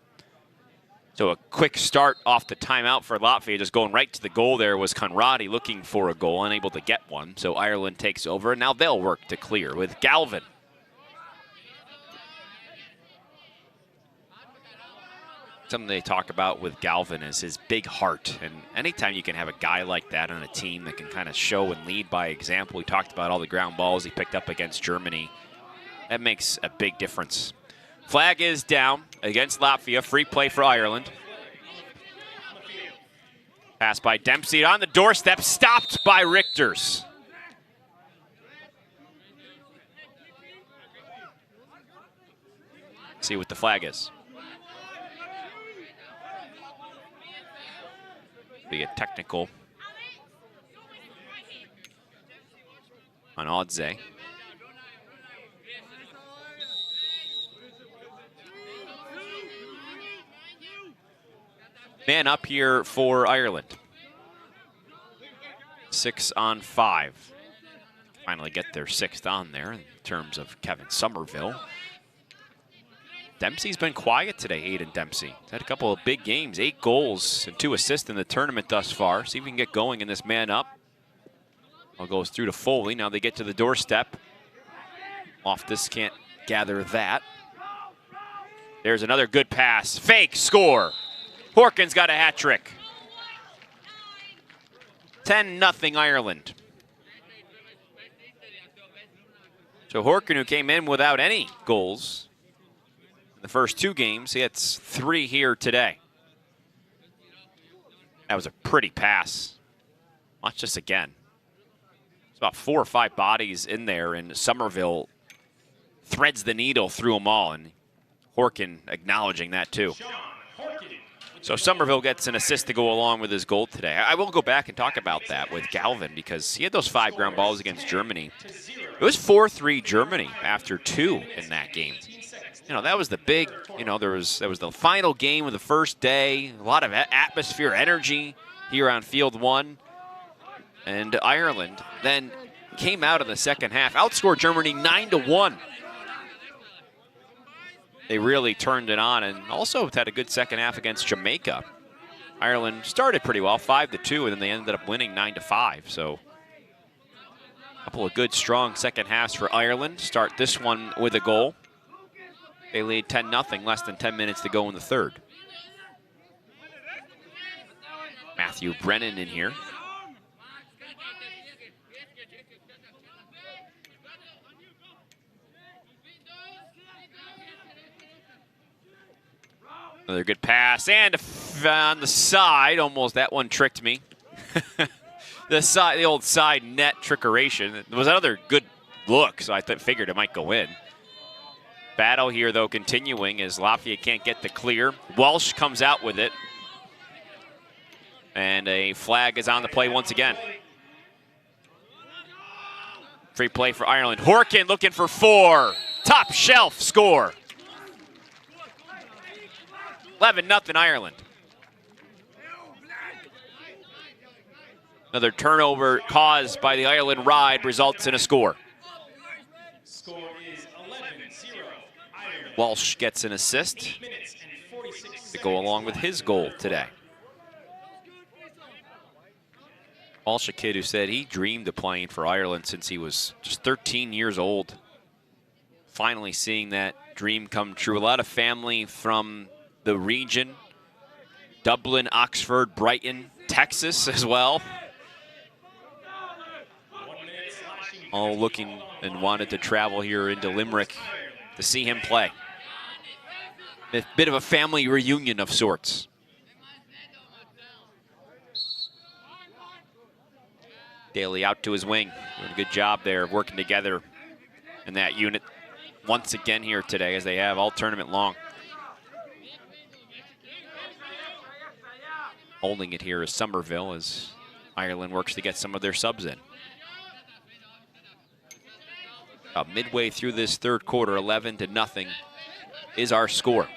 S1: So a quick start off the timeout for Latvia, just going right to the goal there was Conradi looking for a goal, unable to get one. So Ireland takes over, and now they'll work to clear with Galvin. Something they talk about with Galvin is his big heart. And anytime you can have a guy like that on a team that can kind of show and lead by example, we talked about all the ground balls he picked up against Germany. That makes a big difference. Flag is down against Latvia. Free play for Ireland. Pass by Dempsey on the doorstep, stopped by Richters. See what the flag is. Be a technical on Odze. Man up here for Ireland. 6 on 5. Finally get their 6th on there in terms of Kevin Somerville. Dempsey's been quiet today, Aiden Dempsey. He's had a couple of big games, 8 goals and 2 assists in the tournament thus far. See if we can get going in this man up. Ball goes through to Foley. Now they get to the doorstep. Loftus can't gather that. There's another good pass. Fake, score. Horkin's got a hat trick. 10-0 Ireland. So Horkin, who came in without any goals in the first 2 games, he hits 3 here today. That was a pretty pass. Watch this again. It's about 4 or 5 bodies in there, and Somerville threads the needle through them all, and Horkin acknowledging that too. So Somerville gets an assist to go along with his goal today. I will go back and talk about that with Galvin because he had those 5 ground balls against Germany. It was 4-3 Germany after 2 in that game. You know, that was the big, you know, that was the final game of the first day. A lot of atmosphere, energy here on Field 1. And Ireland then came out in the second half, outscored Germany 9-1. They really turned it on and also had a good second half against Jamaica. Ireland started pretty well, 5-2, and then they ended up winning 9-5. So a couple of good, strong second halves for Ireland. Start this one with a goal. They lead 10-0, less than 10 minutes to go in the third. Matthew Brennan in here. Another good pass, and on the side, almost that one tricked me. The old side net trickeration. It was another good look, so I figured it might go in. Battle here, though, continuing as Latvia can't get the clear. Walsh comes out with it. And a flag is on the play once again. Free play for Ireland. Horkin looking for 4. Top shelf score. 11-0 Ireland. Another turnover caused by the Ireland ride results in a score.
S2: Score is 11-0. Ireland.
S1: Walsh gets an assist
S2: 8 minutes and 46
S1: to go along with his goal today. Walsh, a kid who said he dreamed of playing for Ireland since he was just 13 years old. Finally seeing that dream come true. A lot of family from the region. Dublin, Oxford, Brighton, Texas as well. All looking and wanted to travel here into Limerick to see him play. A bit of a family reunion of sorts. Daly out to his wing, doing a good job there of working together in that unit once again here today, as they have all tournament long. Holding it here is Somerville as Ireland works to get some of their subs in. About midway through this third quarter, 11-0 is our score.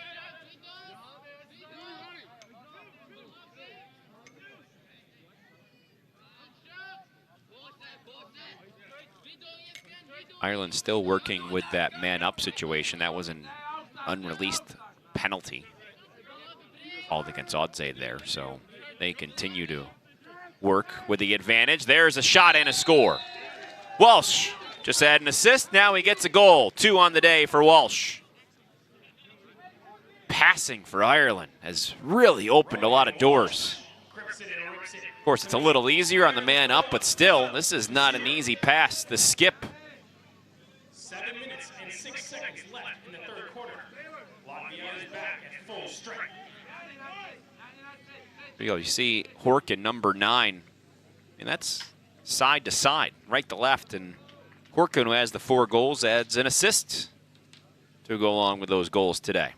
S1: Ireland still working with that man-up situation. That was an unreleased penalty called against Odze there, so they continue to work with the advantage. There's a shot and a score. Walsh just had an assist. Now he gets a goal. 2 on the day for Walsh. Passing for Ireland has really opened a lot of doors. Of course, it's a little easier on the man up, but still, this is not an easy pass. The skip.
S2: 7 minutes and 6 seconds left in the third quarter. Latvia is back at full strength.
S1: There you go. You see Horkin, number 9, and that's side to side, right to left. And Horkin, who has the 4 goals, adds an assist to go along with those goals today.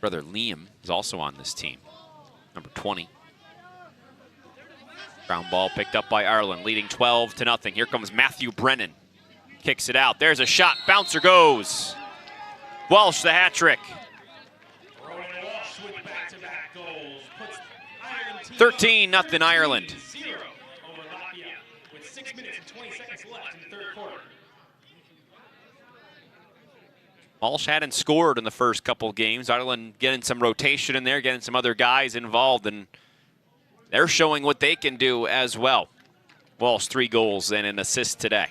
S1: Brother Liam is also on this team, number 20. Ground ball picked up by Ireland, leading 12-0. Here comes Matthew Brennan. Kicks it out. There's a shot. Bouncer goes. Walsh, the hat trick. 13-0 Ireland.
S2: Over Latvia with 6 minutes and 20 seconds left in the third quarter.
S1: Walsh hadn't scored in the first couple games. Ireland getting some rotation in there, getting some other guys involved, and they're showing what they can do as well. Walsh, 3 goals and an assist today.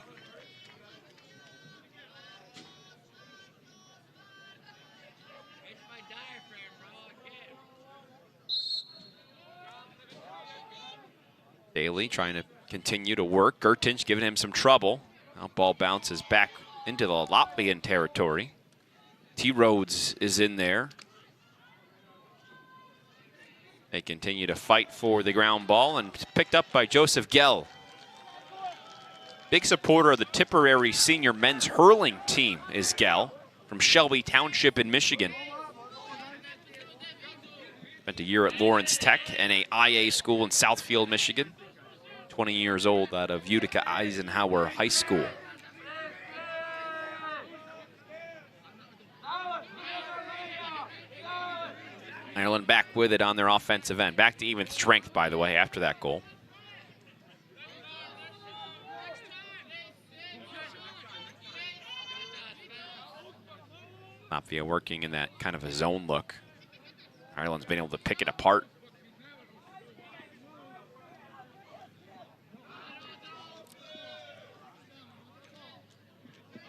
S1: Daly trying to continue to work. Gertinch giving him some trouble. Now ball bounces back into the Latvian territory. T. Rhodes is in there. They continue to fight for the ground ball, and picked up by Joseph Gell. Big supporter of the Tipperary senior men's hurling team is Gell from Shelby Township in Michigan. Spent a year at Lawrence Tech and a IA school in Southfield, Michigan. 20 years old out of Utica Eisenhower High School. Ireland back with it on their offensive end. Back to even strength, by the way, after that goal. Latvia working in that kind of a zone look. Ireland's been able to pick it apart.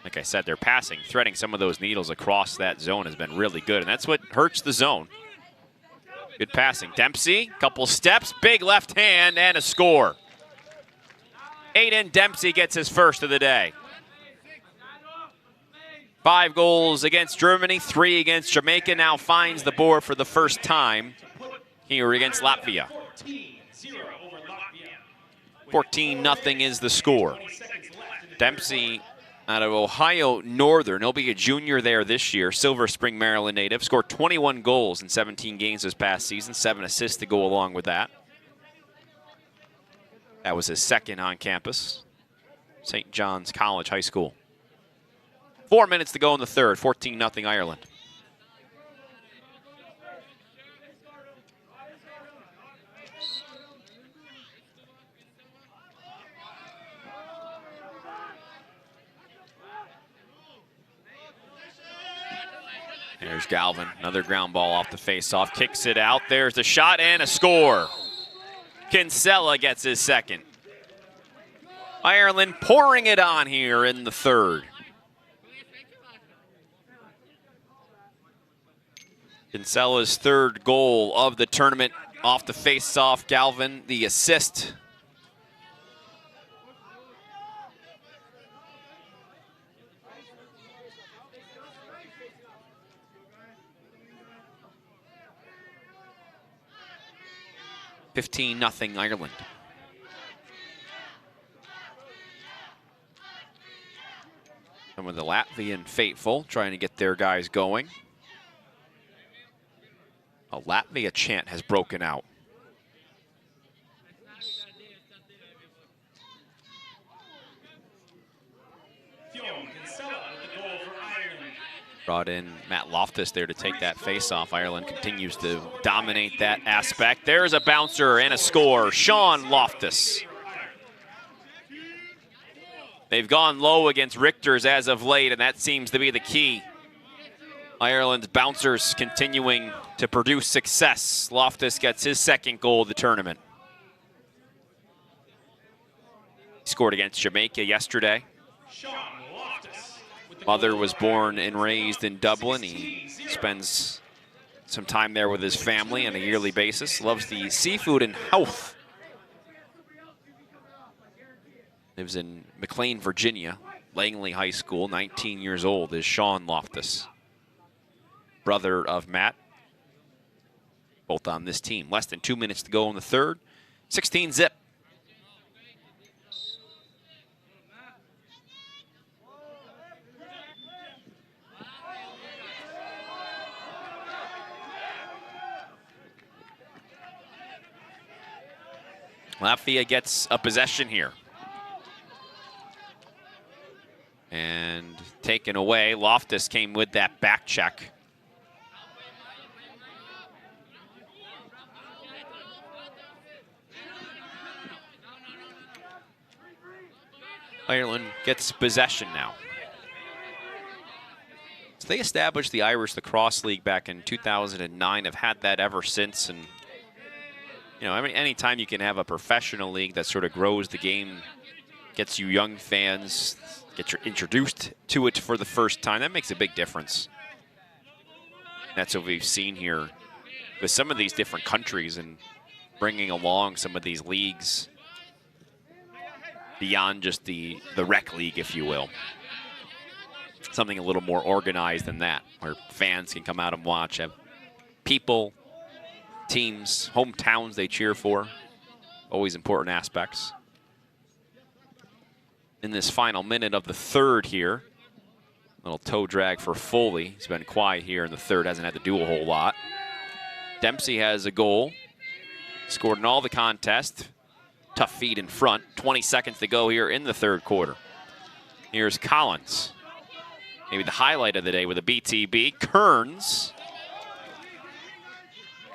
S1: Like I said, their passing, threading some of those needles across that zone has been really good, and that's what hurts the zone. Good passing. Dempsey, couple steps, big left hand, and a score. Aiden Dempsey gets his first of the day. 5 goals against Germany, 3 against Jamaica. Now finds the board for the first time here against Latvia. 14-0 is the score. Dempsey out of Ohio Northern. He'll be a junior there this year. Silver Spring, Maryland native. Scored 21 goals in 17 games this past season. 7 assists to go along with that. That was his second on campus. St. John's College High School. 4 minutes to go in the third. 14-0 Ireland. There's Galvin, another ground ball off the face-off, kicks it out. There's a shot and a score. Kinsella gets his second. Ireland pouring it on here in the third. Kinsella's third goal of the tournament off the face-off. Galvin, the assist. $15-0 Ireland. Some of the Latvian faithful trying to get their guys going. A Latvia chant has broken out. Brought in Matt Loftus there to take that face-off. Ireland continues to dominate that aspect. There's a bouncer and a score. Sean Loftus. They've gone low against Richter's as of late, and that seems to be the key. Ireland's bouncers continuing to produce success. Loftus gets his second goal of the tournament. He scored against Jamaica yesterday. Mother was born and raised in Dublin. He spends some time there with his family on a yearly basis. Loves the seafood and health. Lives in McLean, Virginia. Langley High School. 19 years old is Sean Loftus. Brother of Matt. Both on this team. Less than 2 minutes to go in the third. 16-0. Latvia gets a possession here. And taken away. Loftus came with that back check. Ireland gets possession now. So they established the Irish Lacrosse League back in 2009. Have had that ever since. And you know, anytime you can have a professional league that sort of grows the game, gets you young fans, get you introduced to it for the first time, that makes a big difference. That's what we've seen here with some of these different countries and bringing along some of these leagues beyond just the rec league, if you will. Something a little more organized than that, where fans can come out and watch, have people, teams, hometowns they cheer for. Always important aspects. In this final minute of the third here, little toe drag for Foley. He's been quiet here in the third, hasn't had to do a whole lot. Dempsey has a goal. Scored in all the contest. Tough feed in front. 20 seconds to go here in the third quarter. Here's Collins. Maybe the highlight of the day with a BTB. Kearns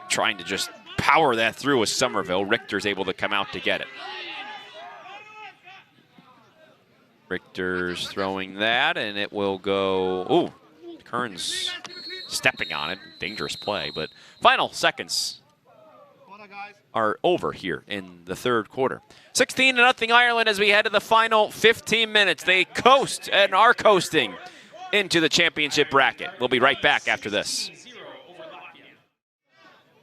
S1: trying to just power that through with Somerville. Richter's able to come out to get it. Richter's throwing that, and it will go. Ooh, Kearns stepping on it. Dangerous play, but final seconds are over here in the third quarter. 16-0 Ireland as we head to the final 15 minutes. They coast and are coasting into the championship bracket. We'll be right back after this.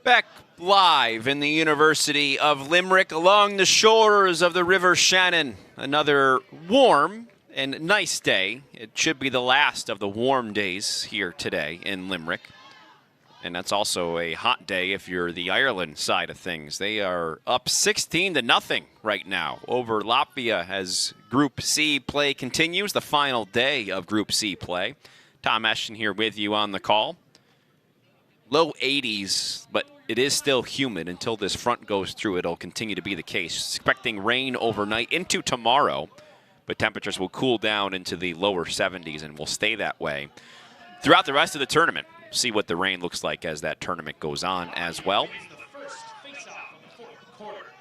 S1: Back live in the University of Limerick along the shores of the River Shannon. Another warm And nice day. It should be the last of the warm days here today in Limerick. And that's also a hot day if you're the Ireland side of things. They are up 16-0 right now over Latvia as Group C play continues, the final day of Group C play. Tom Eschen here with you on the call. Low 80s, but it is still humid until this front goes through. It'll continue to be the case. Expecting rain overnight into tomorrow, but temperatures will cool down into the lower 70s and will stay that way throughout the rest of the tournament. See what the rain looks like as that tournament goes on as well.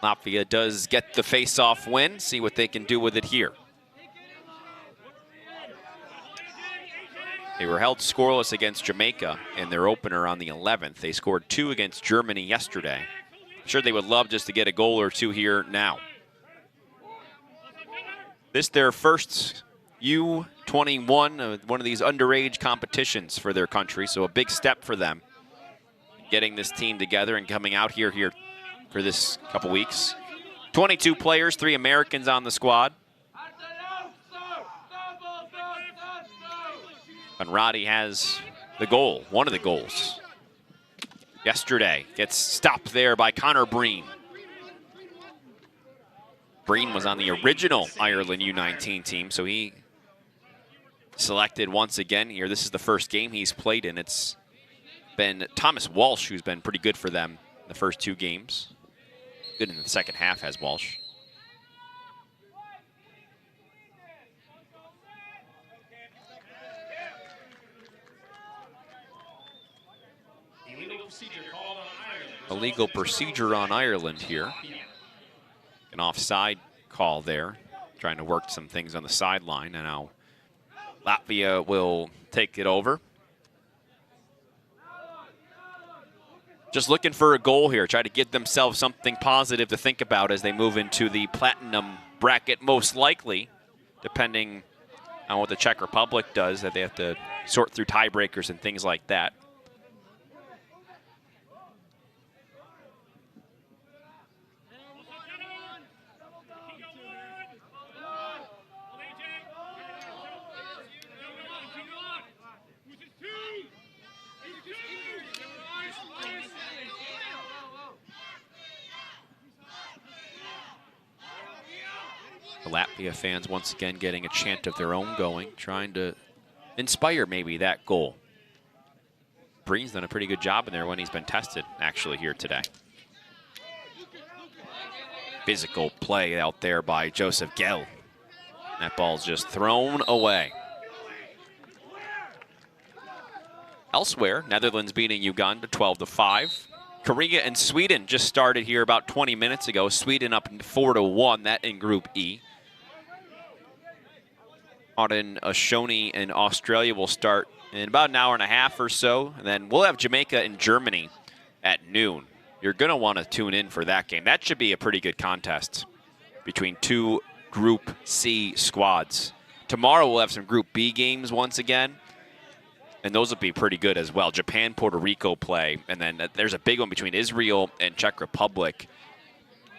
S1: Latvia does get the face-off win. See what they can do with it here. They were held scoreless against Jamaica in their opener on the 11th. They scored 2 against Germany yesterday. I'm sure they would love just to get a goal or 2 here now. This their first U21, one of these underage competitions for their country, so a big step for them. Getting this team together and coming out here for this couple weeks. 22 players, 3 Americans on the squad. Conradi has the goal, one of the goals. Yesterday, gets stopped there by Connor Breen. Breen was on the original Ireland U19 team, so he selected once again here. This is the first game he's played in. It's been Thomas Walsh who's been pretty good for them the first 2 games. Good in the second half has Walsh. Illegal procedure on Ireland here. An offside call there. Trying to work some things on the sideline. And now Latvia will take it over. Just looking for a goal here. Try to give themselves something positive to think about as they move into the platinum bracket, most likely, depending on what the Czech Republic does, that they have to sort through tiebreakers and things like that. The Latvia fans once again getting a chant of their own going, trying to inspire maybe that goal. Breen's done a pretty good job in there when he's been tested, actually, here today. Physical play out there by Joseph Gell. That ball's just thrown away. Elsewhere, Netherlands beating Uganda 12-5. Korea and Sweden just started here about 20 minutes ago. Sweden up 4-1, that in Group E. Auden Ashoni in Australia will start in about an hour and a half or so. And then we'll have Jamaica and Germany at noon. You're going to want to tune in for that game. That should be a pretty good contest between 2 Group C squads. Tomorrow we'll have some Group B games once again. And those will be pretty good as well. Japan, Puerto Rico play. And then there's a big one between Israel and Czech Republic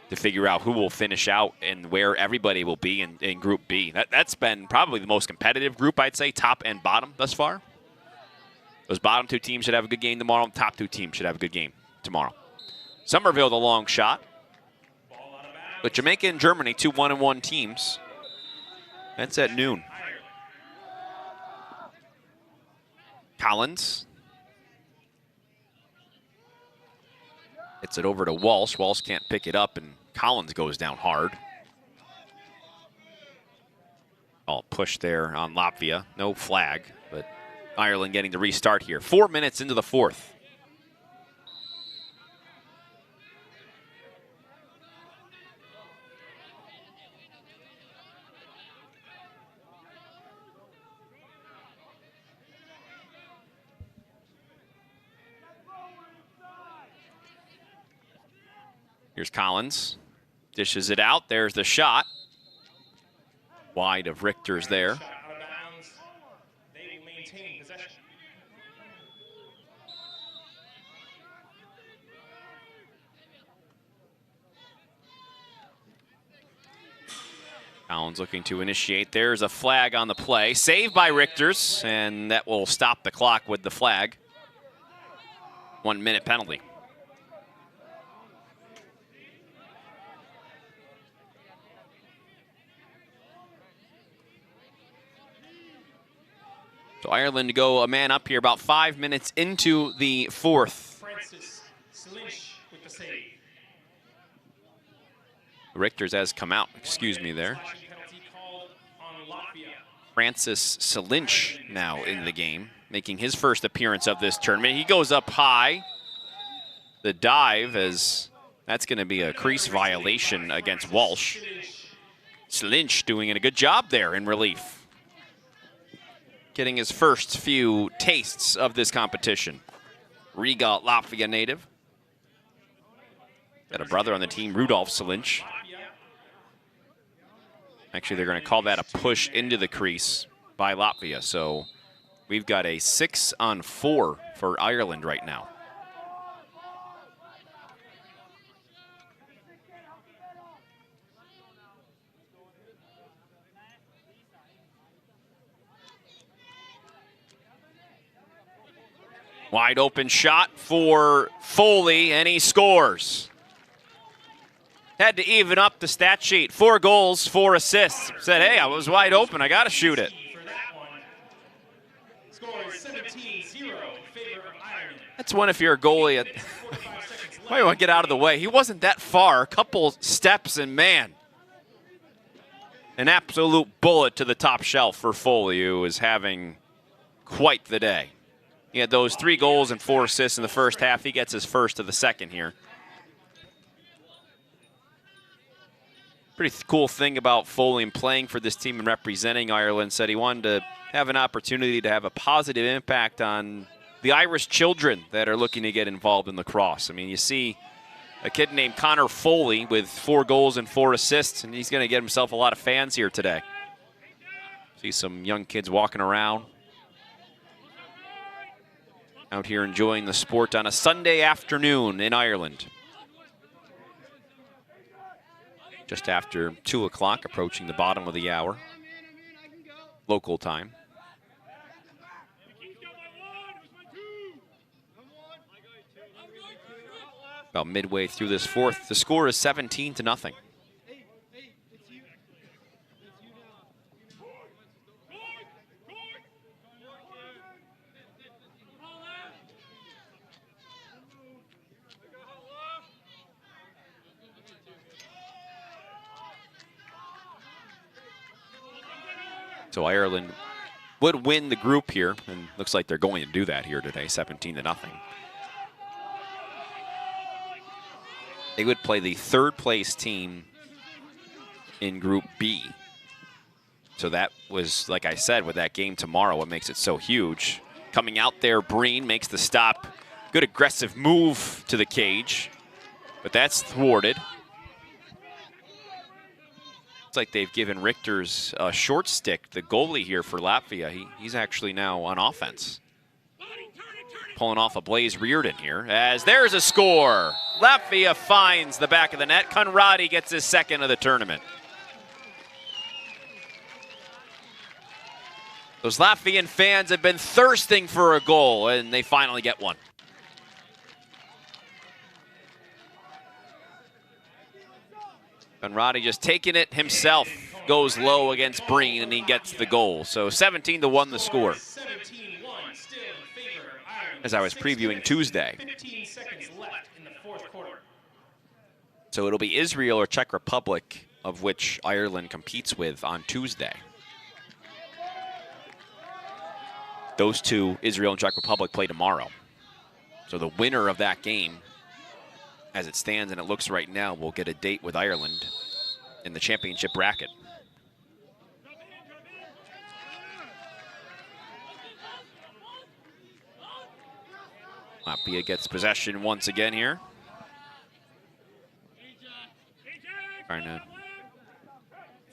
S1: to figure out who will finish out and where everybody will be in Group B. That's been probably the most competitive group, I'd say, top and bottom thus far. Those bottom 2 teams should have a good game tomorrow. The top 2 teams should have a good game tomorrow. Somerville, the long shot. But Jamaica and Germany, 2 1-1 teams. That's at noon. Collins. Hits it over to Walsh. Walsh can't pick it up, and Collins goes down hard. All push there on Latvia. No flag, but Ireland getting to restart here. 4 minutes into the 4th. Here's Collins. Dishes it out. There's the shot. Wide of Richter's there. Towns looking to initiate. There's a flag on the play. Saved by Richters, and that will stop the clock with the flag. 1 minute penalty. So Ireland to go a man up here about 5 minutes into the fourth.
S2: With the save.
S1: Richters has come out, excuse me there. Francis Salinch now in the game, making his first appearance of this tournament. He goes up high. The dive, as that's going to be a crease violation against Walsh. Salinch doing a good job there in relief. Getting his first few tastes of this competition. Riga, Latvia native. Got a brother on the team, Rudolf Salinch. Actually, they're going to call that a push into the crease by Latvia. So we've got a 6-on-4 for Ireland right now. Wide open shot for Foley, and he scores. Had to even up the stat sheet. 4 goals, 4 assists. Said, hey, I was wide open. I got to shoot it. That's one if you're a goalie. Might want to get out of the way. He wasn't that far. A couple steps, and man, an absolute bullet to the top shelf for Foley, who is having quite the day. He had those 3 goals and 4 assists in the first half. He gets his first of the second here. Pretty cool thing about Foley and playing for this team and representing Ireland, said he wanted to have an opportunity to have a positive impact on the Irish children that are looking to get involved in lacrosse. I mean, you see a kid named Connor Foley with 4 goals and 4 assists, and he's going to get himself a lot of fans here today. See some young kids walking around. Out here enjoying the sport on a Sunday afternoon in Ireland. Just after 2 o'clock, approaching the bottom of the hour, local time. About midway through this fourth, the score is 17-0. So Ireland would win the group here, and looks like they're going to do that here today, 17-0. They would play the 3rd place team in Group B. So that was, like I said, with that game tomorrow, what makes it so huge. Coming out there, Breen makes the stop. Good aggressive move to the cage, but that's thwarted. Looks like they've given Richters a short stick, the goalie here for Latvia. He's actually now on offense. Pulling off a Blaze Reardon here, as there's a score. Latvia finds the back of the net. Conradi gets his 2nd of the tournament. Those Latvian fans have been thirsting for a goal, and they finally get one. Conradi just taking it himself, goes low against Breen, and he gets the goal. So 17-1 the score. As I was previewing Tuesday.
S2: 15 seconds left in the 4th quarter.
S1: So it'll be Israel or Czech Republic, of which Ireland competes with on Tuesday. Those two, Israel and Czech Republic, play tomorrow. So the winner of that game, as it stands and it looks right now, will get a date with Ireland in the championship bracket. Latvia gets possession once again here. Trying to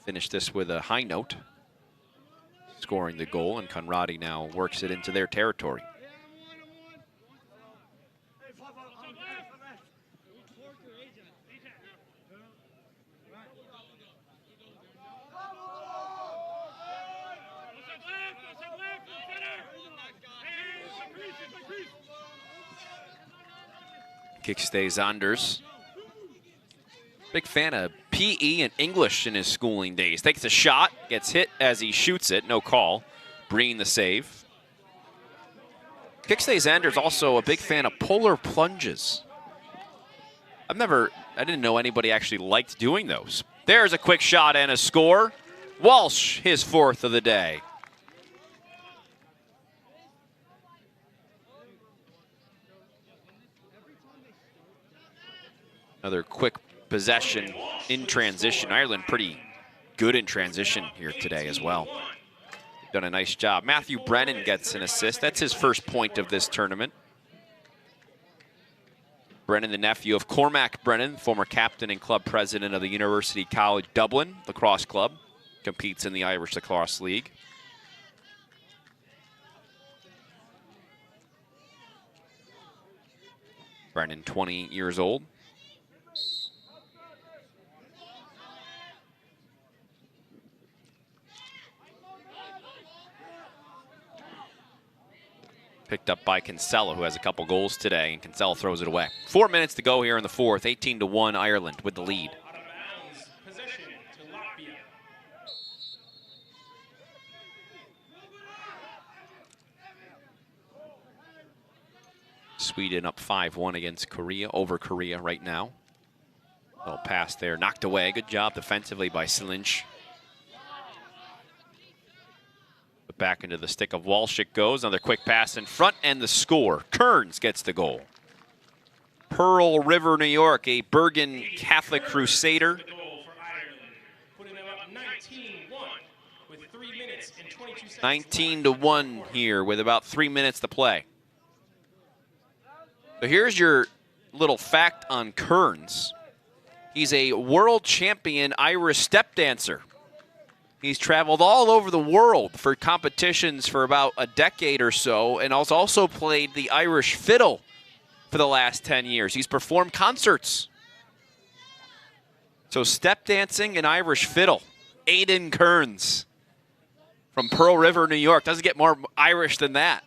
S1: finish this with a high note. Scoring the goal, and Conradi now works it into their territory. Kickstays Anders. Big fan of PE and English in his schooling days. Takes a shot, gets hit as he shoots it, no call. Breen the save. Kickstays Anders also a big fan of polar plunges. I didn't know anybody actually liked doing those. There's a quick shot and a score. Walsh, his 4th of the day. Another quick possession in transition. Ireland pretty good in transition here today as well. They've done a nice job. Matthew Brennan gets an assist. That's his first point of this tournament. Brennan, the nephew of Cormac Brennan, former captain and club president of the University College Dublin Lacrosse Club, competes in the Irish Lacrosse League. Brennan, 20 years old. Picked up by Kinsella, who has a couple goals today, and Kinsella throws it away. 4 minutes to go here in the 4th. 18-1 Ireland with the lead.
S2: Out of bounds, possession to Latvia.
S1: Sweden up 5-1 against Korea, over Korea right now. Little pass there, knocked away. Good job defensively by Slinch. Back into the stick of Walsh it goes. Another quick pass in front and the score. Kearns gets the goal. Pearl River, New York, a Bergen Catholic Crusader. 19-1 here with about 3 minutes to play. So here's your little fact on Kearns. He's a world champion Irish step dancer. He's traveled all over the world for competitions for about a decade or so, and has also played the Irish fiddle for the last 10 years. He's performed concerts. So step dancing and Irish fiddle. Aidan Kearns from Pearl River, New York. Doesn't get more Irish than that.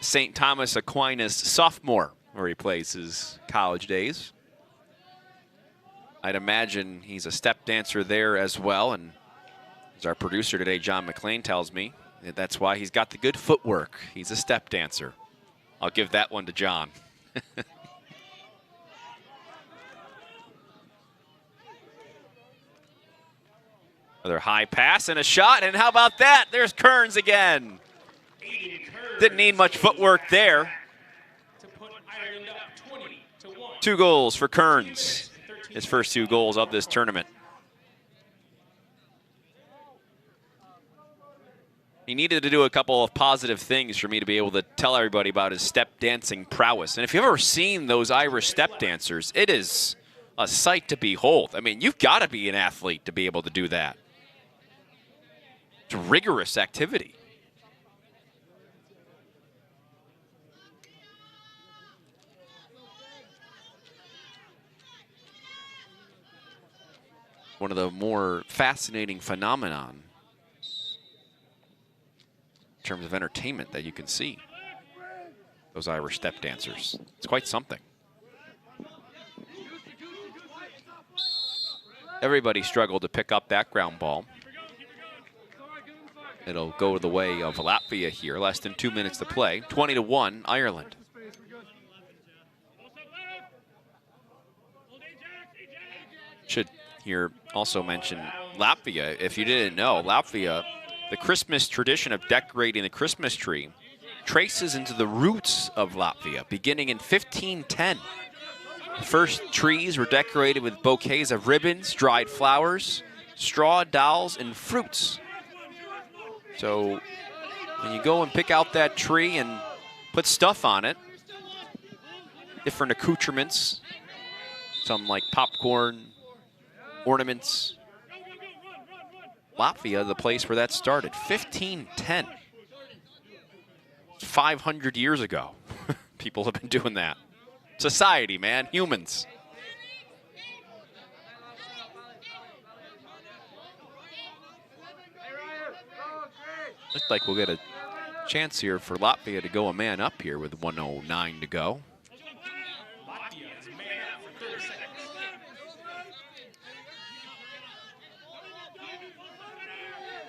S1: St. Thomas Aquinas sophomore, where he plays his college days. I'd imagine he's a step dancer there as well, and as our producer today, John McLean, tells me, that's why he's got the good footwork. He's a step dancer. I'll give that one to John. Another high pass and a shot, and how about that? There's Kearns again. Didn't need much footwork there. 2 goals for Kearns. His first 2 goals of this tournament. He needed to do a couple of positive things for me to be able to tell everybody about his step dancing prowess. And if you've ever seen those Irish step dancers, it is a sight to behold. I mean, you've got to be an athlete to be able to do that. It's rigorous activity. One of the more fascinating phenomenon in terms of entertainment that you can see. Those Irish step dancers. It's quite something. Everybody struggled to pick up that ground ball. It'll go the way of Latvia here. Less than 2 minutes to play. 20-1 Ireland. Should here also mention Latvia. If you didn't know, Latvia, the Christmas tradition of decorating the Christmas tree traces into the roots of Latvia, beginning in 1510. The first trees were decorated with bouquets of ribbons, dried flowers, straw dolls, and fruits. So when you go and pick out that tree and put stuff on it, different accoutrements, some like popcorn, ornaments. Latvia, the place where that started, 1510. 500 years ago. People have been doing that. Society, man, humans. Looks like we'll get a chance here for Latvia to go a man up here with 1:09 to go.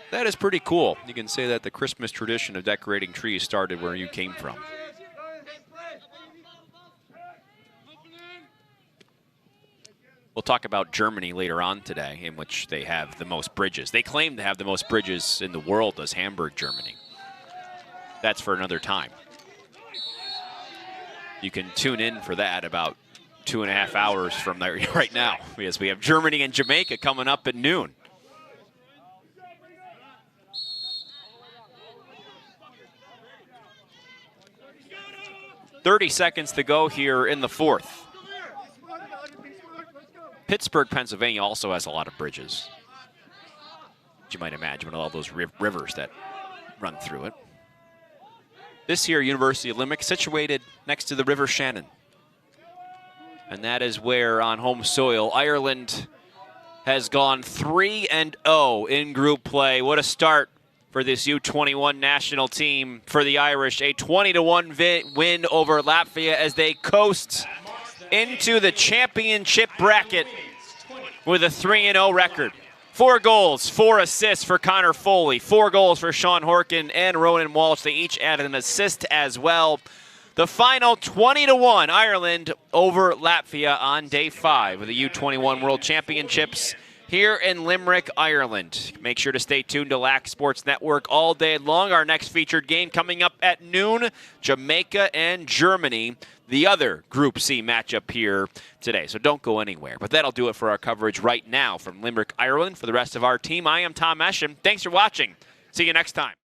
S1: That is pretty cool. You can say that the Christmas tradition of decorating trees started where you came from. We'll talk about Germany later on today, in which they have the most bridges. They claim to have the most bridges in the world, does Hamburg, Germany. That's for another time. You can tune in for that about 2.5 hours from there right now, because we have Germany and Jamaica coming up at noon. .30 seconds to go here in the fourth. Pittsburgh, Pennsylvania also has a lot of bridges, as you might imagine, with all those rivers that run through it. This year, University of Limerick, situated next to the River Shannon. And that is where, on home soil, Ireland has gone 3-0 in group play. What a start for this U21 national team for the Irish. A 20-1 win over Latvia as they coast into the championship bracket with a 3-0 record. 4 goals, 4 assists for Connor Foley, 4 goals for Sean Horkin and Ronan Walsh. They each added an assist as well. The final 20-1 Ireland over Latvia on day 5 of the U21 World Championships here in Limerick, Ireland. Make sure to stay tuned to Lax Sports Network all day long. Our next featured game coming up at noon, Jamaica and Germany, the other Group C matchup here today. So don't go anywhere. But that'll do it for our coverage right now from Limerick, Ireland. For the rest of our team, I am Tom Eschen. Thanks for watching. See you next time.